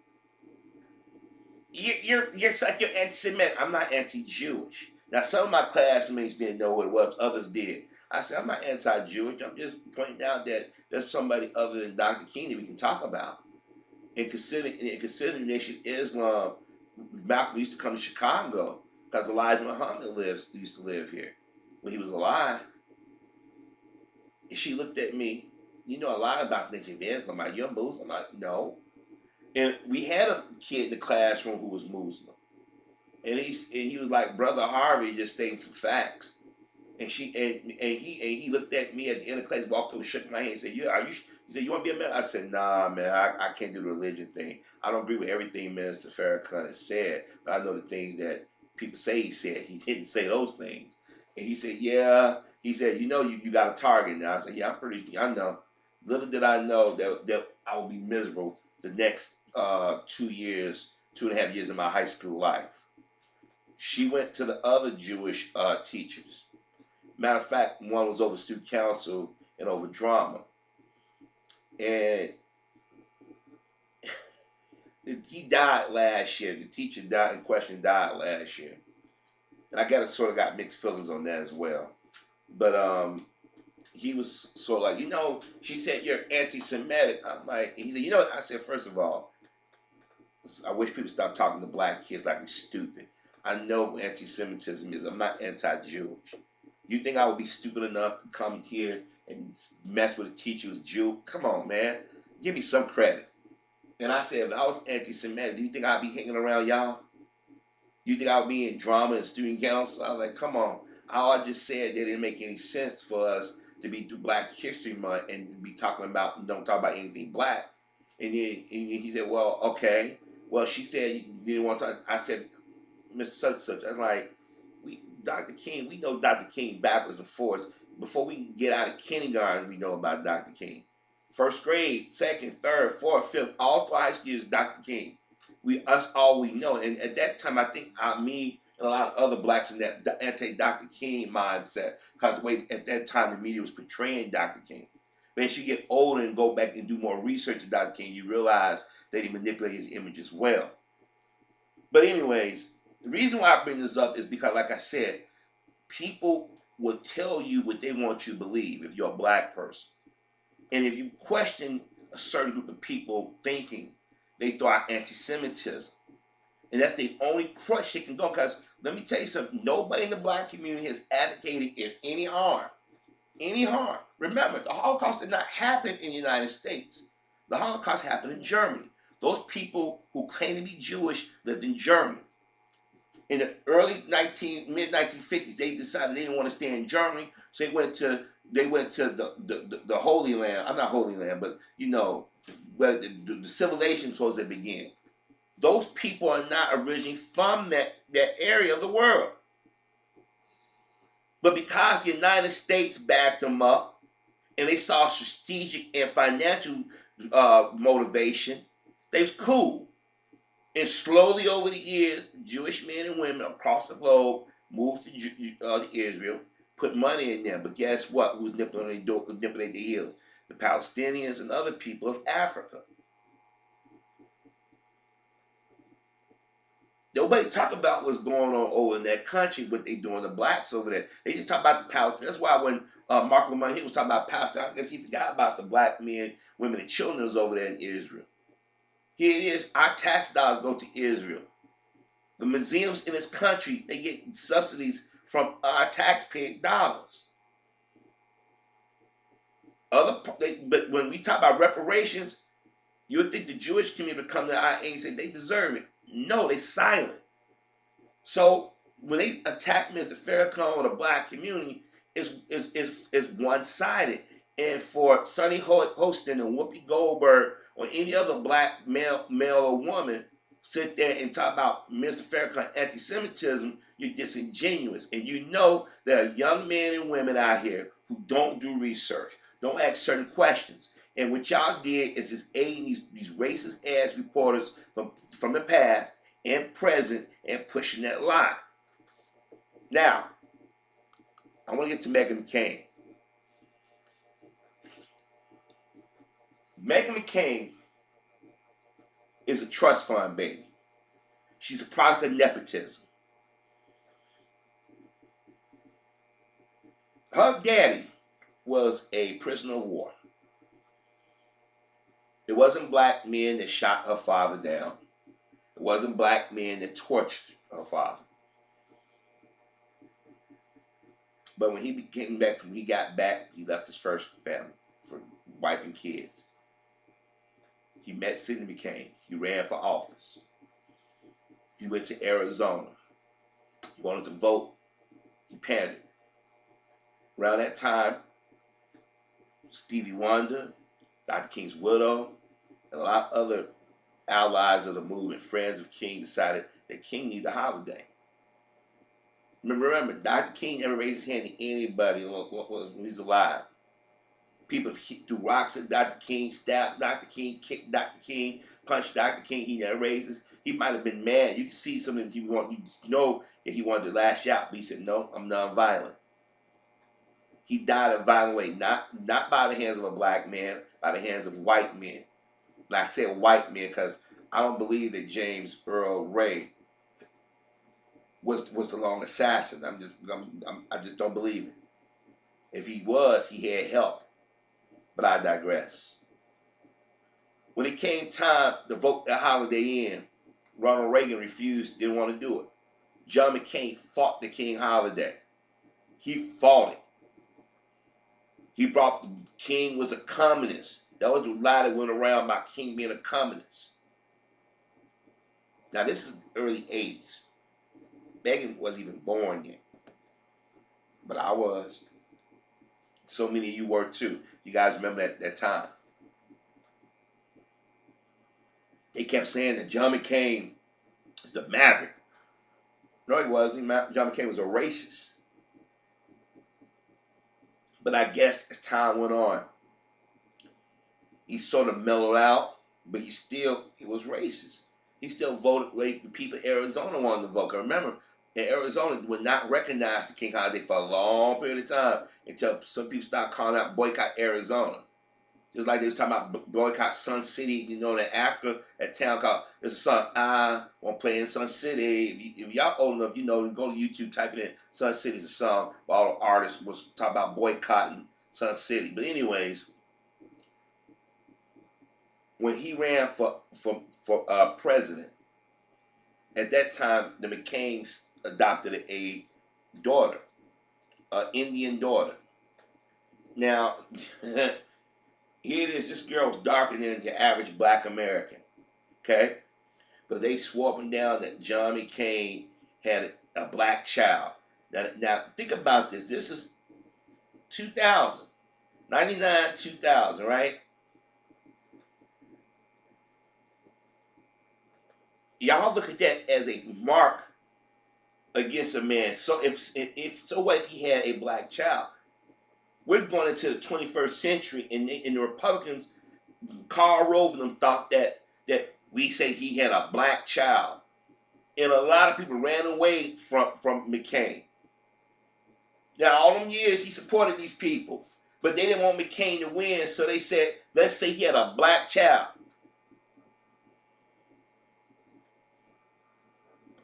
You're like you're anti-Semitic. I'm not anti-Jewish. Now, some of my classmates didn't know what it was. Others did. I said, I'm not anti-Jewish. I'm just pointing out that there's somebody other than Dr. King that we can talk about. And considering Nation Islam, Malcolm used to come to Chicago because Elijah Muhammad used to live here when he was alive. And she looked at me, you know a lot about Nation Islam. Are you a Muslim? I'm like, no. And we had a kid in the classroom who was Muslim. And he was like, Brother Harvey just stating some facts. And he looked at me at the end of class, walked over, shook my hand, and said, he said, you want to be a man? I said, nah, man, I can't do the religion thing. I don't agree with everything Minister Farrakhan has said, but I know the things that people say he said. He didn't say those things. And he said, yeah. He said, you got a target now. I said, yeah, I know. Little did I know that I would be miserable the next 2.5 years of my high school life. She went to the other Jewish teachers. Matter of fact, one was over student council and over drama. And he died last year. The teacher in question died last year. And I got mixed feelings on that as well. But he was sort of like, she said you're anti-Semitic. I'm like, he said, I said, first of all, I wish people stop talking to black kids like we're stupid. I know what anti-Semitism is. I'm not anti-Jewish. You think I would be stupid enough to come here and mess with a teacher who's Jew? Come on, man. Give me some credit. And I said, if I was anti-Semitic, do you think I'd be hanging around y'all? You think I would be in drama and student council? I was like, come on. All I just said that it didn't make any sense for us to be through Black History Month and be talking about, don't talk about anything black. And then he said, well, okay. Well, she said you didn't want to talk. I said, Mr. Such and Such. I was like, Dr. King, we know Dr. King backwards and forwards. Before we can get out of kindergarten, we know about Dr. King. First grade, second, third, fourth, fifth, all through high school is Dr. King. Us all we know. And at that time, I think me and a lot of other blacks in that anti-Dr. King mindset, because the way at that time the media was portraying Dr. King. But as you get older and go back and do more research of Dr. King, you realize that he manipulated his image as well. But anyways, the reason why I bring this up is because, like I said, people will tell you what they want you to believe if you're a black person. And if you question a certain group of people thinking, they throw out anti-Semitism. And that's the only crush it can go. Because let me tell you something, nobody in the black community has advocated in any harm. Any harm. Remember, the Holocaust did not happen in the United States. The Holocaust happened in Germany. Those people who claim to be Jewish lived in Germany. In the mid-1950s, they decided they didn't want to stay in Germany, so they went to the Holy Land. I'm not Holy Land, but where the civilization was supposed to begin. Those people are not originally from that area of the world. But because the United States backed them up, and they saw strategic and financial motivation, they was cool. And slowly over the years, Jewish men and women across the globe moved to Israel, put money in there. But guess what? Who's nipping at their heels? The Palestinians and other people of Africa. Nobody talk about what's going on over in that country, what they doing, the blacks over there. They just talk about the Palestinians. That's why when Mark Lamont, he was talking about Palestine, I guess he forgot about the black men, women, and children was over there in Israel. Here it is, our tax dollars go to Israel. The museums in this country, they get subsidies from our taxpayer dollars. But when we talk about reparations, you would think the Jewish community would come to our aid and say they deserve it. No, they silent. So when they attack Mr. Farrakhan or the black community, it's one-sided. And for Sonny Hostin and Whoopi Goldberg or any other black male or woman sit there and talk about Mr. Farrakhan anti-Semitism, you're disingenuous. And you know there are young men and women out here who don't do research, don't ask certain questions. And what y'all did is just aiding these racist ass reporters from the past and present and pushing that lie. Now, I want to get to Meghan McCain. Meghan McCain is a trust fund baby. She's a product of nepotism. Her daddy was a prisoner of war. It wasn't black men that shot her father down. It wasn't black men that tortured her father. But when he got back, he left his first family for wife and kids. He met Sidney McCain. He ran for office. He went to Arizona. He wanted to vote. He pandered. Around that time, Stevie Wonder, Dr. King's widow, and a lot of other allies of the movement, friends of King, decided that King needed a holiday. Remember, Dr. King never raised his hand to anybody when he's alive. People threw rocks at Dr. King, stabbed Dr. King, kicked Dr. King, punched Dr. King. He never raised his. He might have been mad. You can see something you know that he wanted to lash out, but he said, "No, I'm non-violent." He died a violent way, not by the hands of a black man, by the hands of white men. And I said white men because I don't believe that James Earl Ray was the lone assassin. I just don't believe it. If he was, he had help. But I digress. When it came time to vote that holiday in, Ronald Reagan refused, didn't want to do it. John McCain fought the King holiday. He fought it. He brought the King was a communist. That was a lie that went around about King being a communist. Now this is early 80s. Reagan wasn't even born yet. But I was. So many of you were too. You guys remember that time. They kept saying that John McCain is the maverick. No, he wasn't. John McCain was a racist. But I guess as time went on, he sort of mellowed out, but he was racist. He still voted like the people in Arizona wanted to vote. Remember, in Arizona would not recognize the King holiday for a long period of time until some people started calling out boycott Arizona. Just like they was talking about boycott Sun City, you know, in Africa, a town called, there's a song, I Want to Play in Sun City. If y'all old enough, you know, go to YouTube, type it in, Sun City is a song where all the artists was talking about boycotting Sun City. But anyways, when he ran for president, at that time, the McCains adopted a daughter, an Indian daughter. Now, here it is, this girl was darker than your average black American, okay? But they swore up and down that John McCain had a black child. Now think about this. This is 2000, 99, 2000, right? Y'all look at that as a mark against a man. So if he had a black child, we're going into the 21st century, and the Republicans, Karl Rove and them thought that we say he had a black child, and a lot of people ran away from McCain. Now all them years he supported these people, but they didn't want McCain to win, so they said, let's say he had a black child.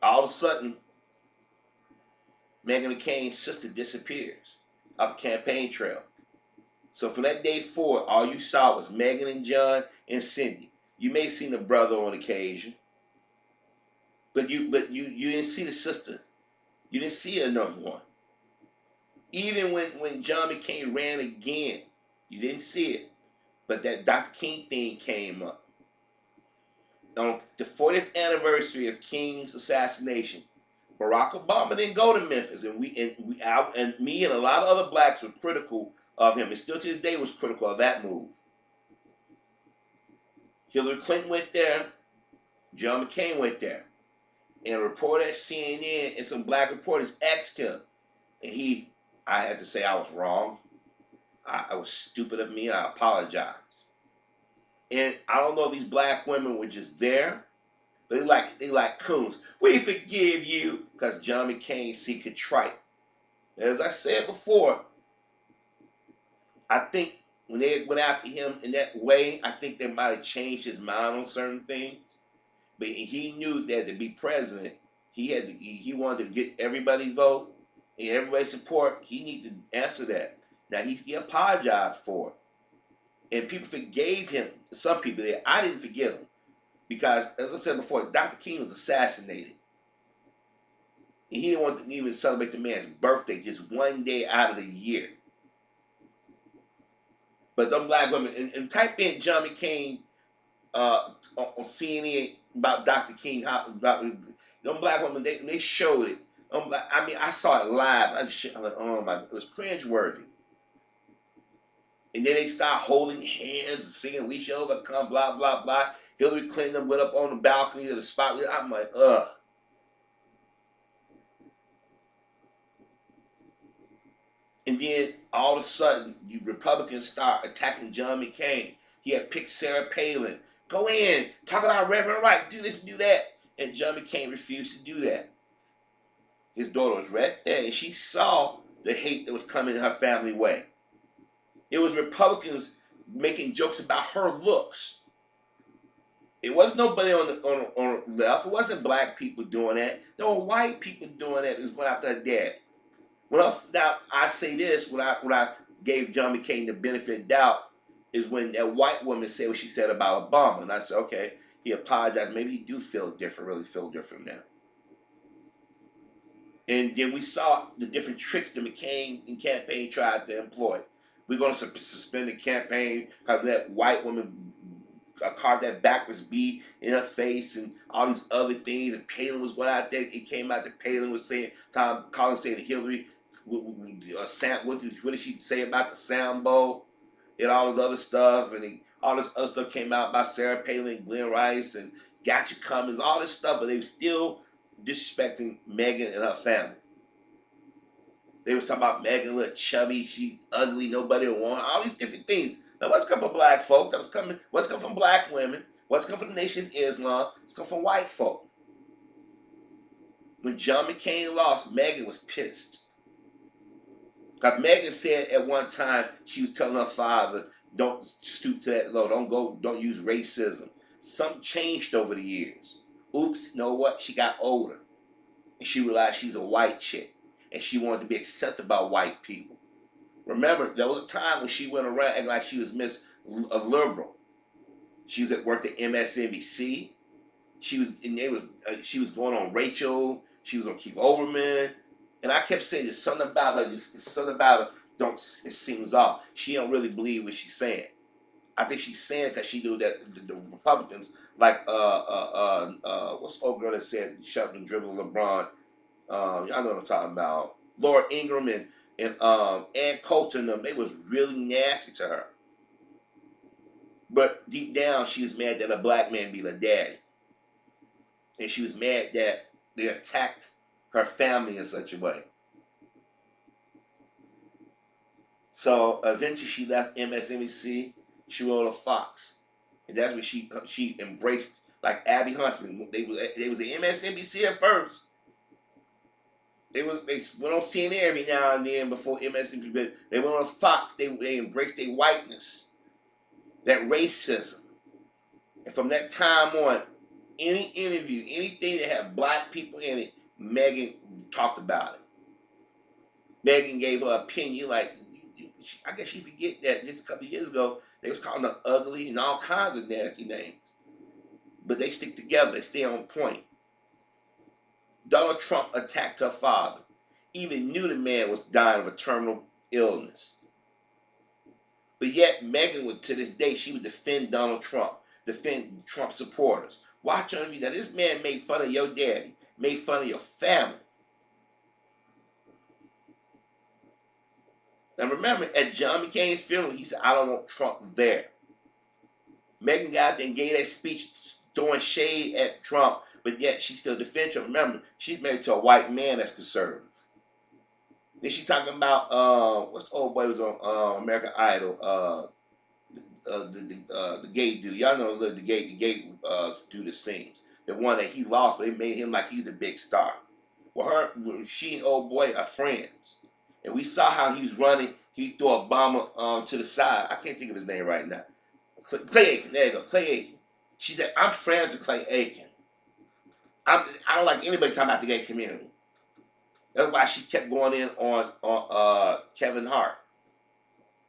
All of a sudden, Meghan McCain's sister disappears off the campaign trail. So from that day forward, all you saw was Meghan and John and Cindy. You may have seen the brother on occasion, but you didn't see the sister. You didn't see her no more. Even when John McCain ran again, you didn't see it. But that Dr. King thing came up. On the 40th anniversary of King's assassination, Barack Obama didn't go to Memphis, and me and a lot of other blacks were critical of him, and still to this day was critical of that move. Hillary Clinton went there, John McCain went there, and a reporter at CNN and some black reporters asked him, and I had to say I was wrong. I was stupid of me. I apologize. And I don't know if these black women were just there, but they like coons. We forgive you, because John McCain seemed contrite. As I said before, I think when they went after him in that way, I think they might have changed his mind on certain things. But he knew that to be president, he wanted to get everybody vote and everybody support. He needed to answer that. Now he apologized for it. And people forgave him. Some people did. I didn't forgive him. Because, as I said before, Dr. King was assassinated. And he didn't want to even celebrate the man's birthday just one day out of the year. But them black women, and type in John McCain on CNN about Dr. King, them black women, they showed it. I saw it live. I'm like, oh my, it was cringeworthy. And then they start holding hands and singing, we shall overcome, blah, blah, blah. Hillary Clinton went up on the balcony of the spot. I'm like, ugh. And then all of a sudden, you Republicans start attacking John McCain. He had picked Sarah Palin. Go in, talk about Reverend Wright, do this, do that. And John McCain refused to do that. His daughter was right there, and she saw the hate that was coming her family way. It was Republicans making jokes about her looks. It wasn't nobody on the left. It wasn't black people doing that. There were white people doing that. It was going after her dad. Now I say this when I gave John McCain the benefit of doubt is when that white woman said what she said about Obama, and I said, okay, he apologized. Maybe he do feel different, really feel different now. And then we saw the different tricks the McCain and campaign tried to employ. We're going to suspend the campaign because that white woman carved that backwards B in her face and all these other things. And Palin was going out there. It came out that Palin was saying, Tom Collins saying Hillary, what did she say about the sound bowl and all this other stuff. And all this other stuff came out about Sarah Palin, Glenn Rice, and Gotcha Cummings, all this stuff. But they were still disrespecting Megan and her family. They was talking about Megan, little chubby, she ugly, nobody will want her, all these different things. Now, what's come from black folk? What's come from black women? What's come from the Nation of Islam? It's come from white folk. When John McCain lost, Megan was pissed. Because Megan said at one time she was telling her father, "Don't stoop to that low. Don't use racism." Something changed over the years. Oops, you know what? She got older, and she realized she's a white chick. And she wanted to be accepted by white people. Remember, there was a time when she went around acting like she was Miss a liberal. She was at work at MSNBC. She was going on Rachel. She was on Keith Olbermann. And I kept saying there's something about her. It seems off. She don't really believe what she's saying. I think she's saying it because she knew that the Republicans, like what's the old girl that said shut up and dribble LeBron? Y'all know what I'm talking about. Laura Ingraham and Ann Coulter and them, they was really nasty to her. But deep down, she was mad that a black man be her daddy. And she was mad that they attacked her family in such a way. So eventually she left MSNBC. She went on Fox. And that's when she embraced, like Abby Huntsman. They was at MSNBC at first. They went on CNN every now and then before MSNBC, but they went on Fox. They embraced their whiteness, that racism. And from that time on, any interview, anything that had black people in it, Megan talked about it. Megan gave her opinion. Like, I guess you forget that just a couple of years ago, they was calling her ugly and all kinds of nasty names. But they stick together. They stay on point. Donald Trump attacked her father. Even knew the man was dying of a terminal illness. But yet, Megan would, to this day, she would defend Donald Trump, defend Trump supporters. Watch on me. Now, this man made fun of your daddy, made fun of your family. Now, remember, at John McCain's funeral, he said, "I don't want Trump there." Megan got out there and gave that speech throwing shade at Trump, but yet she still defends him. Remember, she's married to a white man that's conservative. Then she talking about what's the old boy was on American Idol, the gay dude. Y'all know the gay dude that sings. The one that he lost, but they made him like he's the big star. Well, she and old boy are friends, and we saw how he was running. He threw Obama to the side. I can't think of his name right now. Clay Aiken. There you go, Clay Aiken. She said, "I'm friends with Clay Aiken. I don't like anybody talking about the gay community." That's why she kept going in on Kevin Hart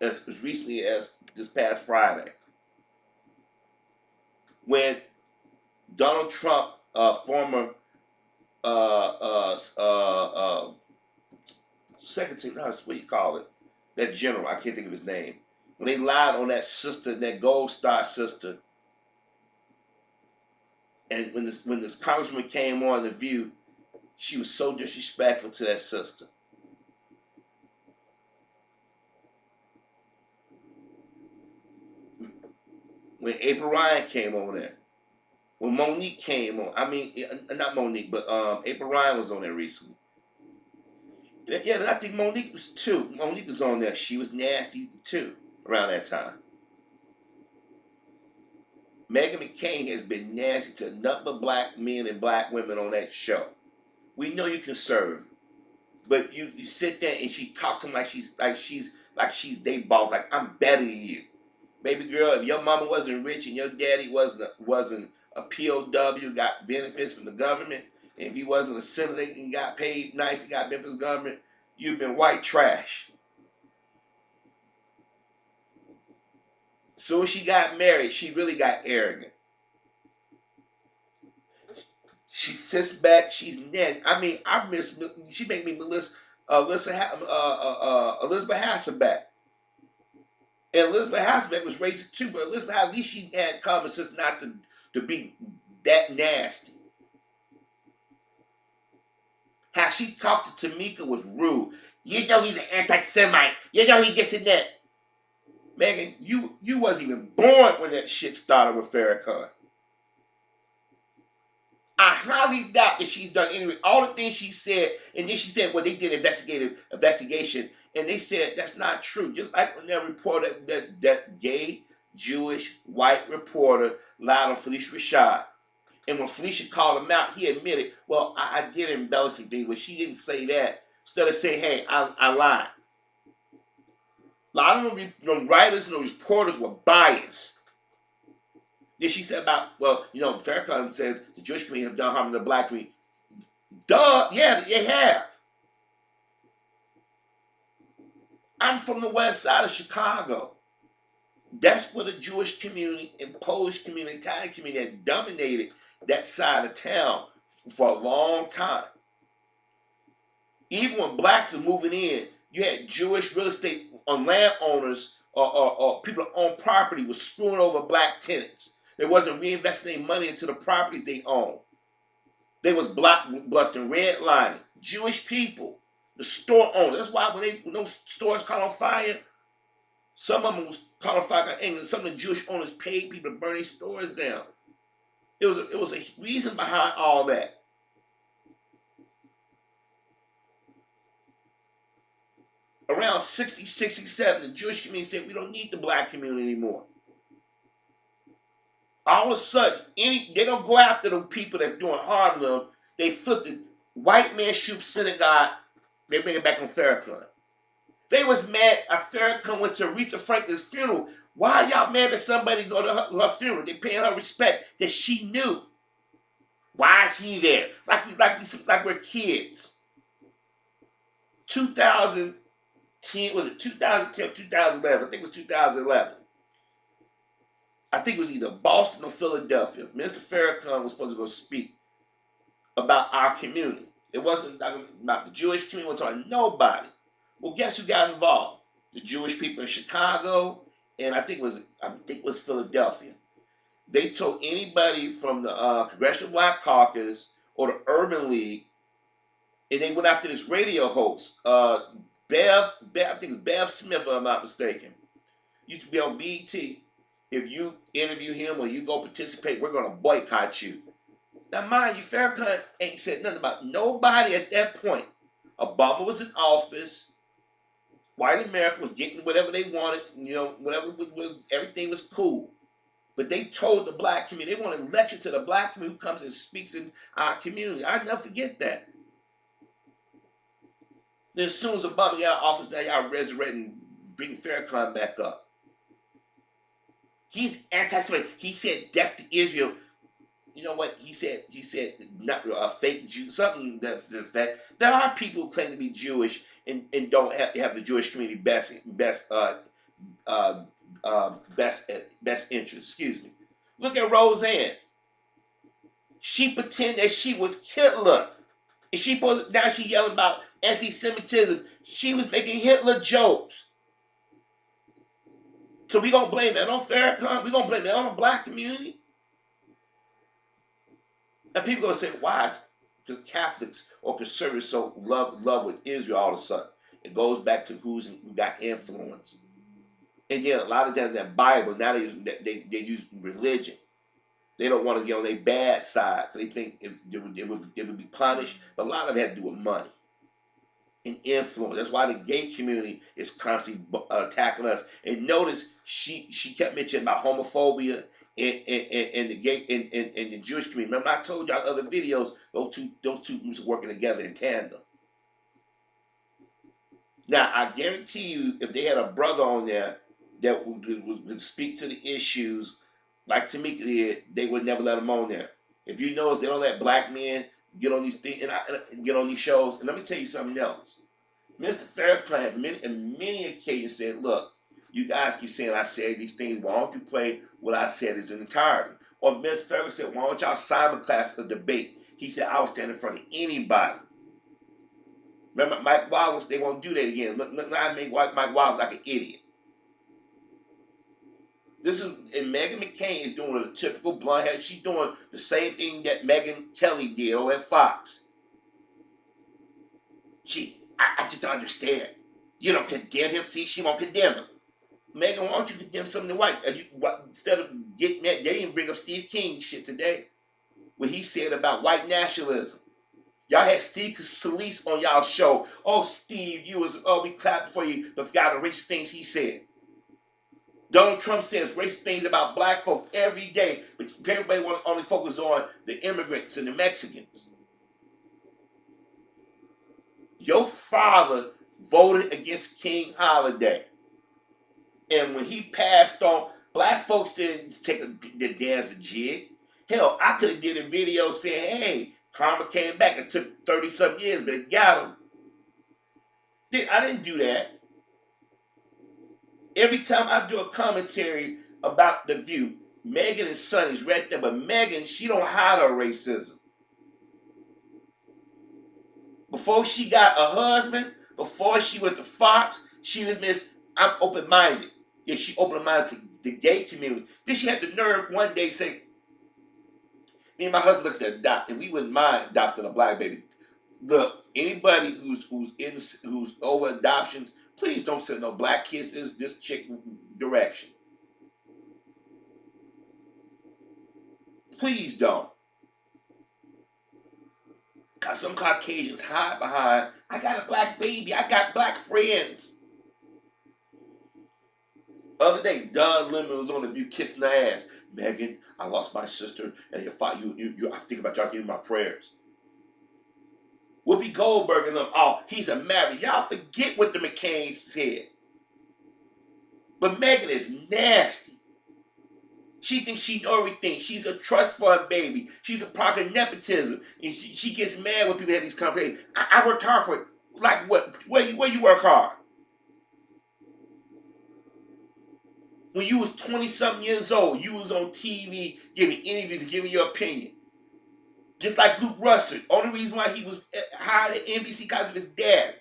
as recently as this past Friday, when Donald Trump, former secretary, what do you call it? That general, I can't think of his name. When they lied on that sister, that Gold Star sister, and when this congressman came on The View, she was so disrespectful to that sister. When April Ryan came on there, when Monique came on, not Monique, but April Ryan was on there recently. Yeah, and I think Monique was too. Monique was on there. She was nasty too around that time. Meghan McCain has been nasty to nothing but black men and black women on that show. We know you can serve, but you sit there and she talks to them like she's they boss. Like, I'm better than you, baby girl. If your mama wasn't rich and your daddy wasn't a POW, got benefits from the government, and if he wasn't a senator and got paid nice and got benefits from the government, You've been white trash. As soon as she got married, she really got arrogant. She sits back. She's net. I mean, I miss. She made me Elizabeth Hasselbeck. And Elizabeth Hasselbeck was racist too, but Elizabeth, at least she had common sense not to be that nasty. How she talked to Tamika was rude. You know he's an anti-Semite. You know he gets in that. Megan, you wasn't even born when that shit started with Farrakhan. I highly doubt that she's done any all the things she said, and then she said, well, they did investigation, and they said that's not true. Just like when they reported that gay, Jewish, white reporter lied on Felicia Rashad. And when Felicia called him out, he admitted, well, I did embellish things, but she didn't say that. Instead of saying, hey, I lied. A lot of them writers and those reporters were biased. Then she said about, well, you know, Farrakhan says the Jewish community have done harm to the black community. Duh, yeah, they have. I'm from the west side of Chicago. That's where the Jewish community and Polish community, Italian community had dominated that side of town for a long time. Even when blacks were moving in, you had Jewish real estate on landowners or people that own property was screwing over black tenants. They wasn't reinvesting any money into the properties they owned. They was busting, redlining. Jewish people, the store owners. That's why when those stores caught on fire, some of them was caught on fire, and some of the Jewish owners paid people to burn their stores down. It was a reason behind all that. Around 60, 67, the Jewish community said, we don't need the black community anymore. All of a sudden, they don't go after the people that's doing harm to them. They flip the white man shoot synagogue, they bring it back on Farrakhan. They was mad at Farrakhan went to Aretha Franklin's funeral. Why are y'all mad that somebody go to her funeral? They paying her respect that she knew. Why is he there? Like we're kids. 2010, was it 2010 or 2011? I think it was 2011. I think it was either Boston or Philadelphia. Mr. Farrakhan was supposed to go speak about our community. It wasn't about the Jewish community, it wasn't talking nobody. Well, guess who got involved? The Jewish people in Chicago, and I think it was Philadelphia. They told anybody from the Congressional Black Caucus or the Urban League, and they went after this radio host, I think it's Bev Smith, if I'm not mistaken. Used to be on BET. If you interview him or you go participate, we're going to boycott you. Now, mind you, Farrakhan ain't said nothing about nobody at that point. Obama was in office. White America was getting whatever they wanted. You know, whatever was everything was cool. But they told the black community, they want to lecture to the black community who comes and speaks in our community. I'll never forget that. Then as soon as Obama got out of office, now y'all resurrecting, bring Farrakhan back up. He's anti-Semitic. He said death to Israel. You know what? He said not a fake Jew, something to the effect. There are people who claim to be Jewish and don't have the Jewish community best interest. Excuse me. Look at Roseanne. She pretended that she was Hitler. And now she yelling about anti-Semitism. She was making Hitler jokes. So we gonna blame that on Farrakhan? We gonna blame that on the black community? And people gonna say, why is Catholics or conservatives so love with Israel all of a sudden? It goes back to who got influence. And yeah, a lot of times that Bible, now they use religion. They don't want to get on their bad side. They think it would be punished. But a lot of it had to do with money and influence. That's why the gay community is constantly attacking us. And notice she kept mentioning about homophobia and the gay and the Jewish community. Remember I told y'all in other videos those two groups are working together in tandem. Now I guarantee you, if they had a brother on there that would speak to the issues like Tamika did, they would never let him on there. If you notice, they don't let black men get on these things and get on these shows. And let me tell you something else. Mr. Fairclough many occasions said, look, you guys keep saying I said these things. Why don't you play what I said in entirety? Or Mr. Fairclough said, why don't y'all simulcast a debate? He said, I will stand in front of anybody. Remember, Mike Wallace, they won't do that again. Look, I make Mike Wallace like an idiot. This is, and Meghan McCain is doing a typical blonde head. She's doing the same thing that Megyn Kelly did over at Fox. I just don't understand. You don't condemn him. See, she won't condemn him. Meghan, why don't you condemn something white? Instead of getting that, they didn't bring up Steve King shit today. What he said about white nationalism. Y'all had Steve Scalise on y'all show. Oh, Steve, we clapped for you, but forgot the racist things he said. Donald Trump says racist things about black folk every day, but everybody want to only focus on the immigrants and the Mexicans. Your father voted against King Holiday. And when he passed on, black folks didn't take the dance a jig. Hell, I could have did a video saying, hey, karma came back. It took 30-something years, but it got him. I didn't do that. Every time I do a commentary about The View, Meghan and Sonny's right there. But Meghan, she don't hide her racism. Before she got a husband, before she went to Fox, she was I'm open-minded. Yeah, she open-minded to the gay community. Then she had the nerve one day say, me and my husband looked at adopt, and we wouldn't mind adopting a black baby. Look, anybody who's over adoptions, please don't send no black kids this chick direction. Please don't. Got some Caucasians hide behind, I got a black baby, I got black friends. Other day, Don Lemon was on The View kissing her ass. Meghan, I lost my sister, and your father, I think about y'all giving my prayers. Whoopi Goldberg and them, oh, he's a married. Y'all forget what the McCains said. But Meghan is nasty. She thinks she knows everything. She's a trust fund baby. She's a product of nepotism. And she gets mad when people have these conversations. I worked hard for it. Like what? Where you work hard? When you was 20-something years old, you was on TV giving interviews and giving your opinion. Just like Luke Russert. Only reason why he was hired at NBC because of his dad.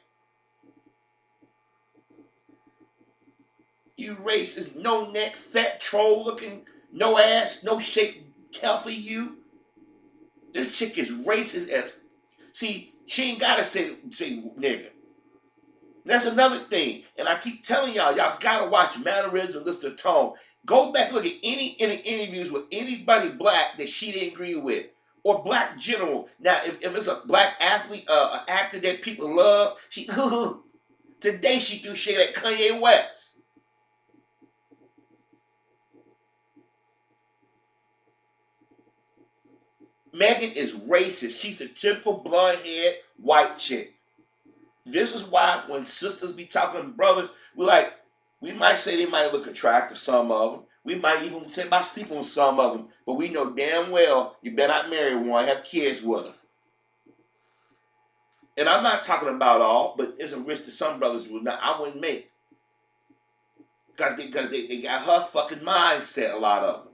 You racist, no neck, fat troll looking, no ass, no shape, healthy you. This chick is racist as. See, she ain't gotta say nigga. That's another thing. And I keep telling y'all gotta watch mannerisms, listen to tone. Go back and look at any interviews with anybody black that she didn't agree with. Or black general. Now, if it's a black athlete, an actor that people love, today she threw shade at Kanye West. Meghan is racist. She's the typical blonde-haired white chick. This is why when sisters be talking to brothers, we might say they might look attractive, some of them. We might even say about sleeping with some of them. But we know damn well you better not marry one, have kids with them. And I'm not talking about all, but it's a risk that some brothers I wouldn't make. Because they got her fucking mindset, a lot of them.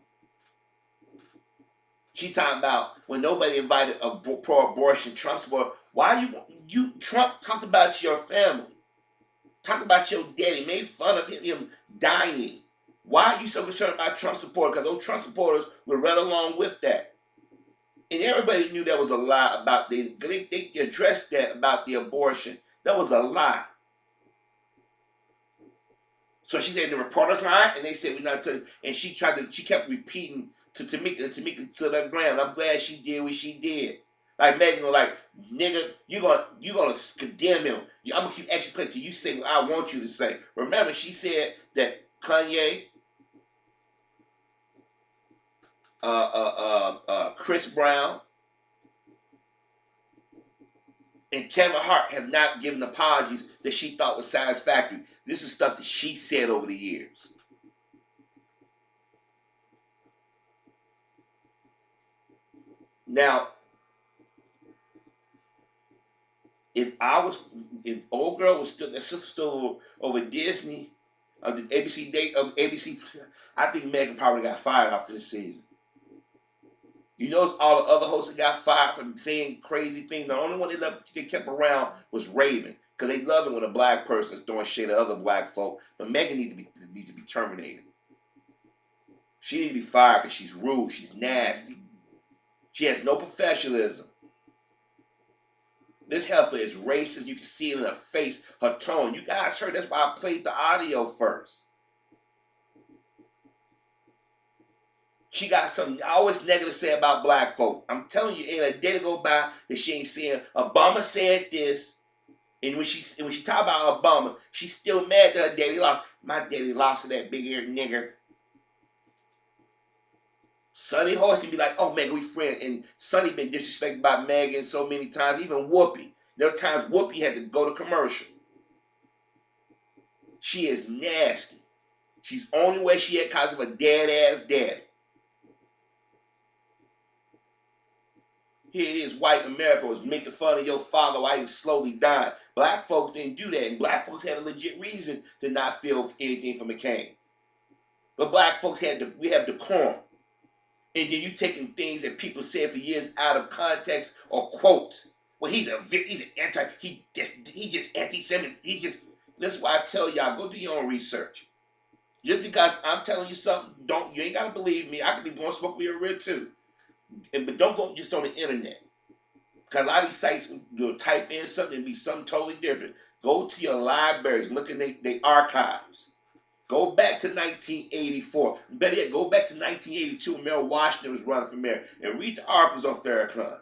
She talking about when nobody invited a pro-abortion Trump supporter. Why you Trump talked about your family, talked about your daddy, made fun of him dying. Why are you so concerned about Trump supporters? Because those Trump supporters were right along with that, and everybody knew that was a lie about they addressed that about the abortion. That was a lie. So she said the reporters lied, and they said we're not telling. And she kept repeating to Tamika to the ground. I'm glad she did what she did. Like Meghan was like, nigga, you gonna condemn him. I'm gonna keep actually playing till you say what I want you to say. Remember, she said that Kanye, Chris Brown, and Kevin Hart have not given apologies that she thought was satisfactory. This is stuff that she said over the years. Now, If I was, if old girl was still, the sister still over Disney, the ABC date of ABC, I think Megan probably got fired after this season. You notice all the other hosts that got fired from saying crazy things. The only one they kept around was Raven, because they love it when a black person is throwing shit at other black folk. But Megan need to be terminated. She need to be fired because she's rude. She's nasty. She has no professionalism. This heifer is racist. You can see it in her face, her tone. You guys heard. That's why I played the audio first. She got something always negative to say about black folk. I'm telling you, ain't a day to go by that she ain't saying Obama said this. And when she talk about Obama, she's still mad that her daddy lost. My daddy lost to that big eared nigger. Sonny Horsey be like, oh, Megan, we friends. And Sonny been disrespected by Megan so many times, even Whoopi. There were times Whoopi had to go to commercial. She is nasty. She's only where she at because of a dead-ass daddy. Here it is, white America was making fun of your father while he was slowly dying. Black folks didn't do that, and black folks had a legit reason to not feel anything from McCain. But black folks we have decorum. And then you taking things that people said for years out of context or quotes. Well, he's an anti, he just anti-Semitic, that's why I tell y'all, go do your own research. Just because I'm telling you something, you ain't gotta believe me. I could be blowing smoke with your real too. But don't go just on the internet. Because a lot of these sites, you'll type in something and be something totally different. Go to your libraries, look in their archives. Go back to 1984. Better yet, go back to 1982 when Mayor Washington was running for mayor. And read the articles on Farrakhan.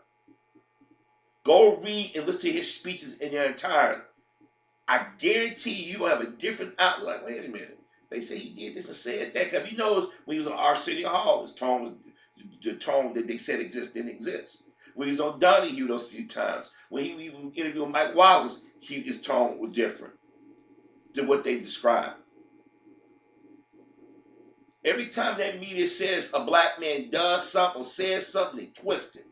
Go read and listen to his speeches in their entirety. I guarantee you're going to have a different outlook. Wait a minute. They say he did this and said that. Because he knows when he was on our city hall, his tone was the tone that they said didn't exist. When he was on Donahue those few times, when he even interviewed Mike Wallace, his tone was different than what they described. Every time that media says a black man does something or says something, they twist it.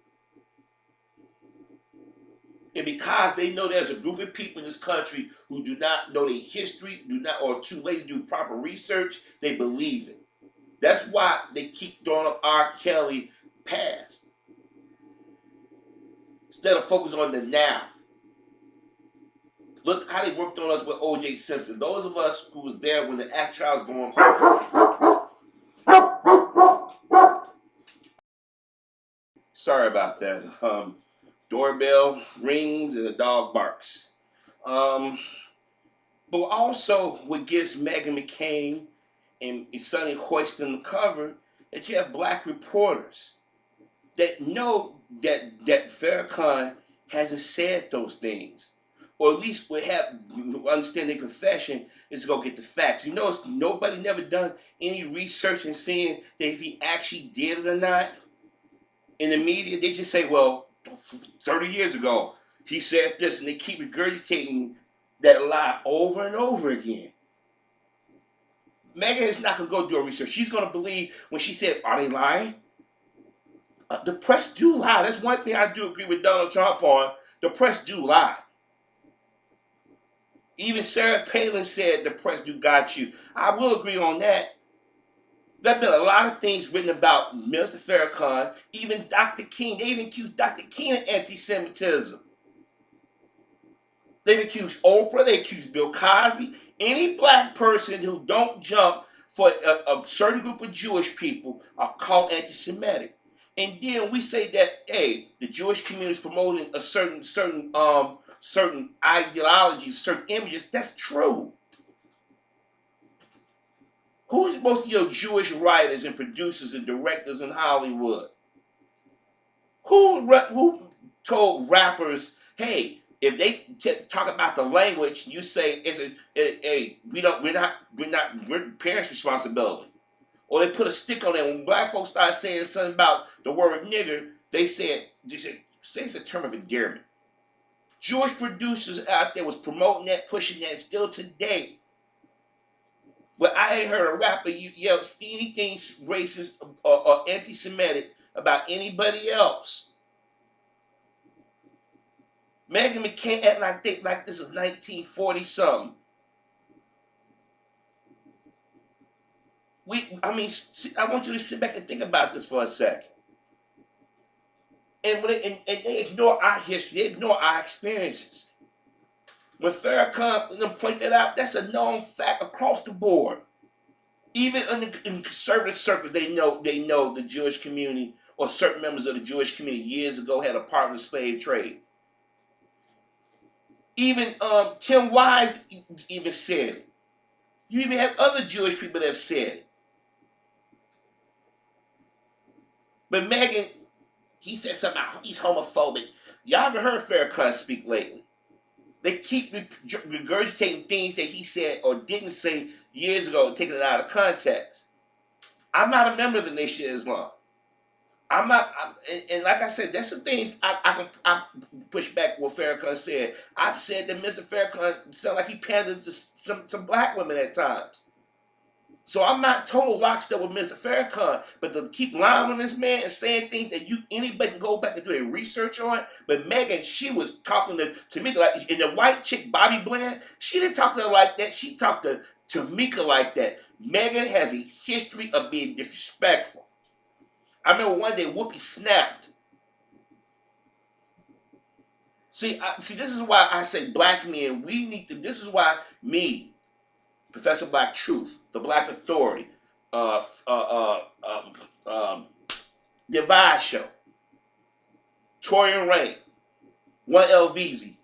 And because they know there's a group of people in this country who do not know their history, or too lazy to do proper research, they believe it. That's why they keep throwing up R. Kelly past. Instead of focusing on the now. Look how they worked on us with O.J. Simpson. Those of us who was there when the act trial was going on. Sorry about that. Doorbell rings and the dog barks. But also what gets Meghan McCain and Sonny hoisting the cover, that you have black reporters that know that Farrakhan hasn't said those things, or at least would have understand their profession is to go get the facts. You know, nobody never done any research and seeing that if he actually did it or not. In the media, they just say, well, 30 years ago he said this, and they keep regurgitating that lie over and over again. Megan is not going to go do a research. She's going to believe when she said, are they lying? The press do lie. That's one thing I do agree with Donald Trump on. The press do lie. Even Sarah Palin said the press do got you. I will agree on that. There have been a lot of things written about Mr. Farrakhan. Even Dr. King. They even accused Dr. King of anti-Semitism. They've accused Oprah. They accused Bill Cosby. Any black person who don't jump for a certain group of Jewish people are called anti-Semitic. And then we say that, hey, the Jewish community is promoting a certain ideologies, certain images. That's true. Who's most of your Jewish writers and producers and directors in Hollywood? Who told rappers, hey, if they talk about the language, you say we're parents' responsibility. Or they put a stick on it. When black folks start saying something about the word nigger, they said say it's a term of endearment. Jewish producers out there was promoting that, pushing that, still today. But I ain't heard a rapper yell anything racist or anti-Semitic about anybody else. Meghan McCain act like this is 1940 something. I want you to sit back and think about this for a second. And they ignore our history, they ignore our experiences. When Farrakhan point that out, that's a known fact across the board. Even in conservative circles, they know the Jewish community or certain members of the Jewish community years ago had a part in the slave trade. Even Tim Wise even said it. You even have other Jewish people that have said it. But Meghan, he said something about he's homophobic. Y'all haven't heard Farrakhan speak lately. They keep regurgitating things that he said or didn't say years ago, taking it out of context. I'm not a member of the Nation of Islam. I'm not, and like I said, there's some things I push back what Farrakhan said. I've said that Mr. Farrakhan sounded like he pandered to some black women at times. So I'm not total lockstep with Mr. Farrakhan, but to keep lying on this man and saying things that anybody can go back and do a research on. But Meghan, she was talking to Tamika like, and the white chick Bobby Bland, she didn't talk to her like that. She talked to Tamika like that. Meghan has a history of being disrespectful. I remember one day Whoopi snapped. See, this is why I say black men, we need to, this is why me, Professor Black Truth, the Black Authority, Divide Show, Torian Rain, 1LVZ,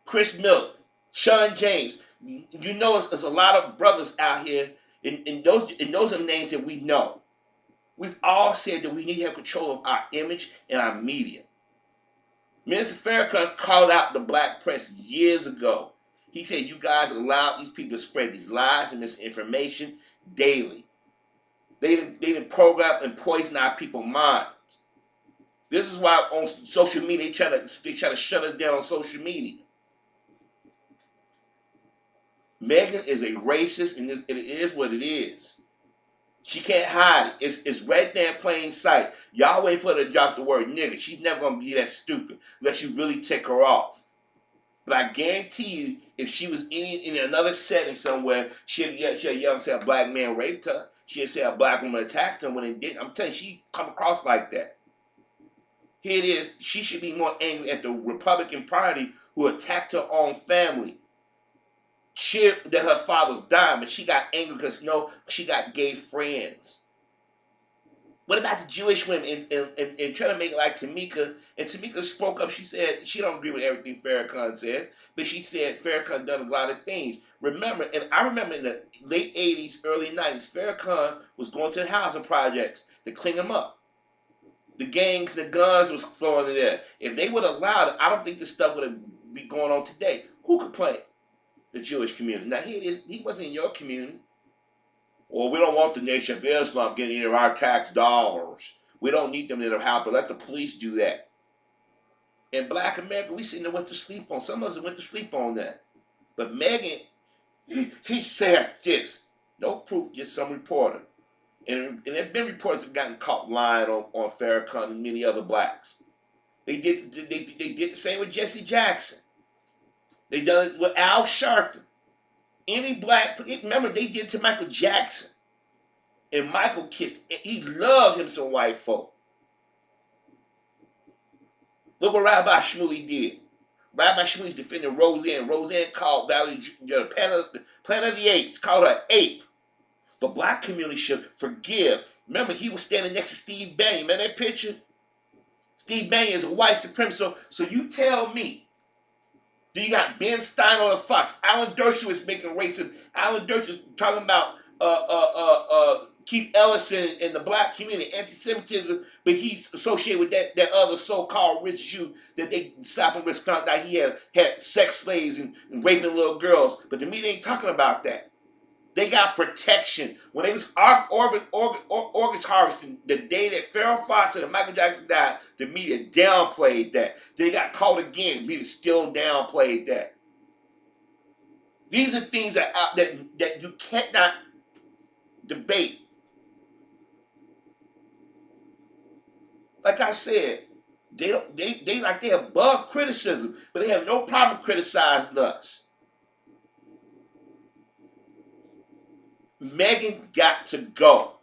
Chris Miller, Sean James. You know, there's a lot of brothers out here, and those are the names that we know. We've all said that we need to have control of our image and our media. Minister Farrakhan called out the black press years ago. He said, you guys allowed these people to spread these lies and misinformation daily. They didn't program and poison our people's minds. This is why on social media they try to shut us down on social media. Meghan is a racist, and it is what it is. She can't hide it. It's right there in plain sight. Y'all wait for her to drop the word nigga. She's never going to be that stupid unless you really tick her off. But I guarantee you, if she was in another setting somewhere, she'd yell and say a black man raped her. She'd say a black woman attacked her when it didn't. I'm telling you, she come across like that. Here it is. She should be more angry at the Republican Party who attacked her own family. Cheered that her father's dying, but she got angry because she got gay friends. What about the Jewish women and trying to make it like Tamika? And Tamika spoke up. She said she don't agree with everything Farrakhan says, but she said Farrakhan done a lot of things. Remember, and I remember in the late 80s, early 90s, Farrakhan was going to the housing projects to clean them up. The gangs, the guns was flowing in there. If they would have allowed it, I don't think this stuff would be going on today. Who complained? The Jewish community. Now here it is, he wasn't in your community. Well, we don't want the Nation of Islam getting into our tax dollars. We don't need them in their house, but let the police do that. In black America, we sitting there went to sleep on. Some of us went to sleep on that. But Meghan, he said this. No proof, just some reporter. And there have been reporters that have gotten caught lying on Farrakhan and many other blacks. They did the same with Jesse Jackson. They done it with Al Sharpton. Any black, remember they did it to Michael Jackson. And Michael kissed, he loved him some white folk. Look what Rabbi Shmuley did. Rabbi Shmuley's defending Roseanne. Roseanne called Valerie, the Planet of the Apes, called her ape. The black community should forgive. Remember, he was standing next to Steve Bannon. Remember that picture? Steve Bannon is a white supremacist. So you tell me, do you got Ben Stein on the Fox? Alan Dershowitz making racist. Alan Dershowitz talking about Keith Ellison and the black community, anti-Semitism, but he's associated with that other so-called rich Jew that they stopped in Wisconsin that he had sex slaves and raping little girls. But the media ain't talking about that. They got protection. When they was August harvesting, the day that Farrah Fawcett and Michael Jackson died, the media downplayed that. They got caught again. The media still downplayed that. These are things that you cannot debate. Like I said, They like they're above criticism, but they have no problem criticizing us. Megan got to go.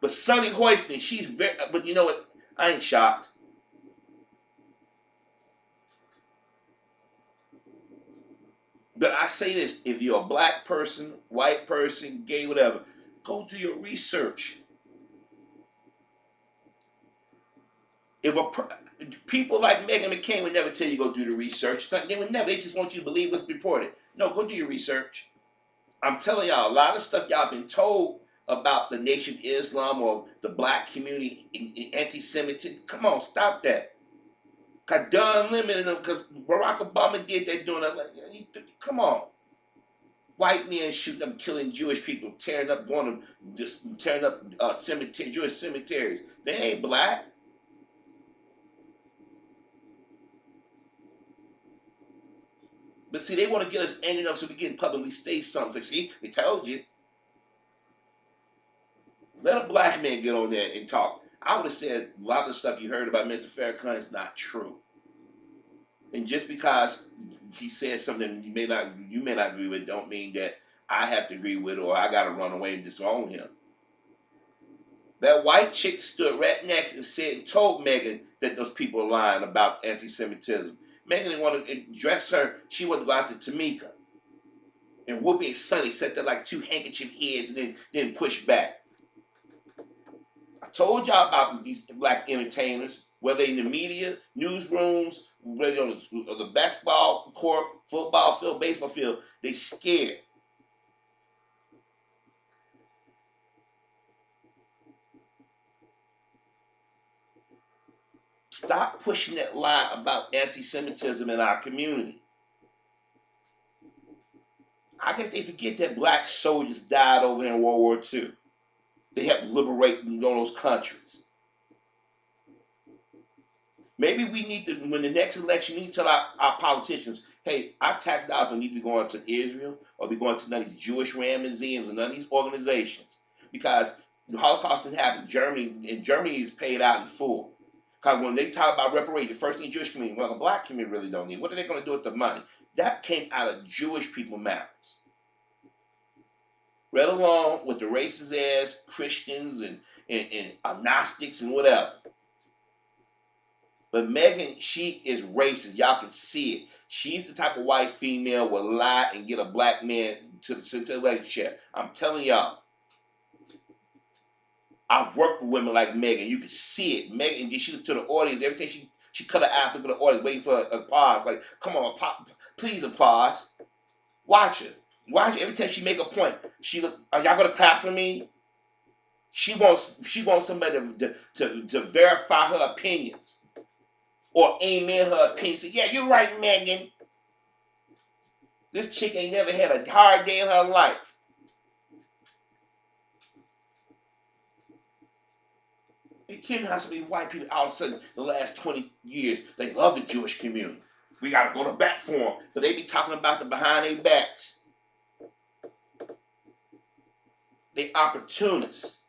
But Sonny Hoiston, she's very, but you know what? I ain't shocked. But I say this, if you're a black person, white person, gay, whatever, go do your research. People like Meghan McCain would never tell you go do the research. They would never. They just want you to believe what's reported. No, go do your research. I'm telling y'all, a lot of stuff y'all been told about the Nation of Islam or the black community in anti-Semitism. Come on, stop that. Cause done limited them because Barack Obama did that doing that. Come on. White men shooting them, killing Jewish people, tearing up, tearing up Jewish cemeteries. They ain't black. But see, they want to get us angry enough so we get in public, we say something. Say, see, they told you. Let a black man get on there and talk. I would have said a lot of the stuff you heard about Mr. Farrakhan is not true. And just because he said something you may not agree with, don't mean that I have to agree with or I got to run away and disown him. That white chick stood right next and told Megan that those people are lying about anti-Semitism. Megan didn't want to address her. She wanted to go out to Tamika. And Whoopi and Sonny sat there like two handkerchief heads and then pushed back. I told y'all about these black entertainers, whether in the media, newsrooms, whether on the basketball court, football field, baseball field, they scared. Stop pushing that lie about anti-Semitism in our community. I guess they forget that black soldiers died over there in World War II. They helped liberate those countries. Maybe we need to, when the next election, we need to tell our politicians, hey, our tax dollars don't need to be going to Israel or be going to none of these Jewish Ram museums and none of these organizations. Because the Holocaust didn't happen. Germany is paid out in full. Because when they talk about reparations, first thing Jewish community, well, the black community really don't need. What are they going to do with the money? That came out of Jewish people's mouths. Right along with the racist ass Christians and Gnostics and whatever. But Megan, she is racist. Y'all can see it. She's the type of white female will lie and get a black man to the relationship. I'm telling y'all. I've worked with women like Megan. You can see it. Megan, she looked to the audience. Every time she cut her eyes, look at the audience, waiting for applause. Like, come on, please applause. Watch her. Watch her. Every time she make a point, she look. Are y'all gonna clap for me? She wants somebody to verify her opinions or amen her opinion. Say, yeah, you're right, Megan. This chick ain't never had a hard day in her life. It can't have so many white people all of a sudden the last 20 years. They love the Jewish community. We got to go to bat for them. But they be talking about them behind their backs. They opportunists.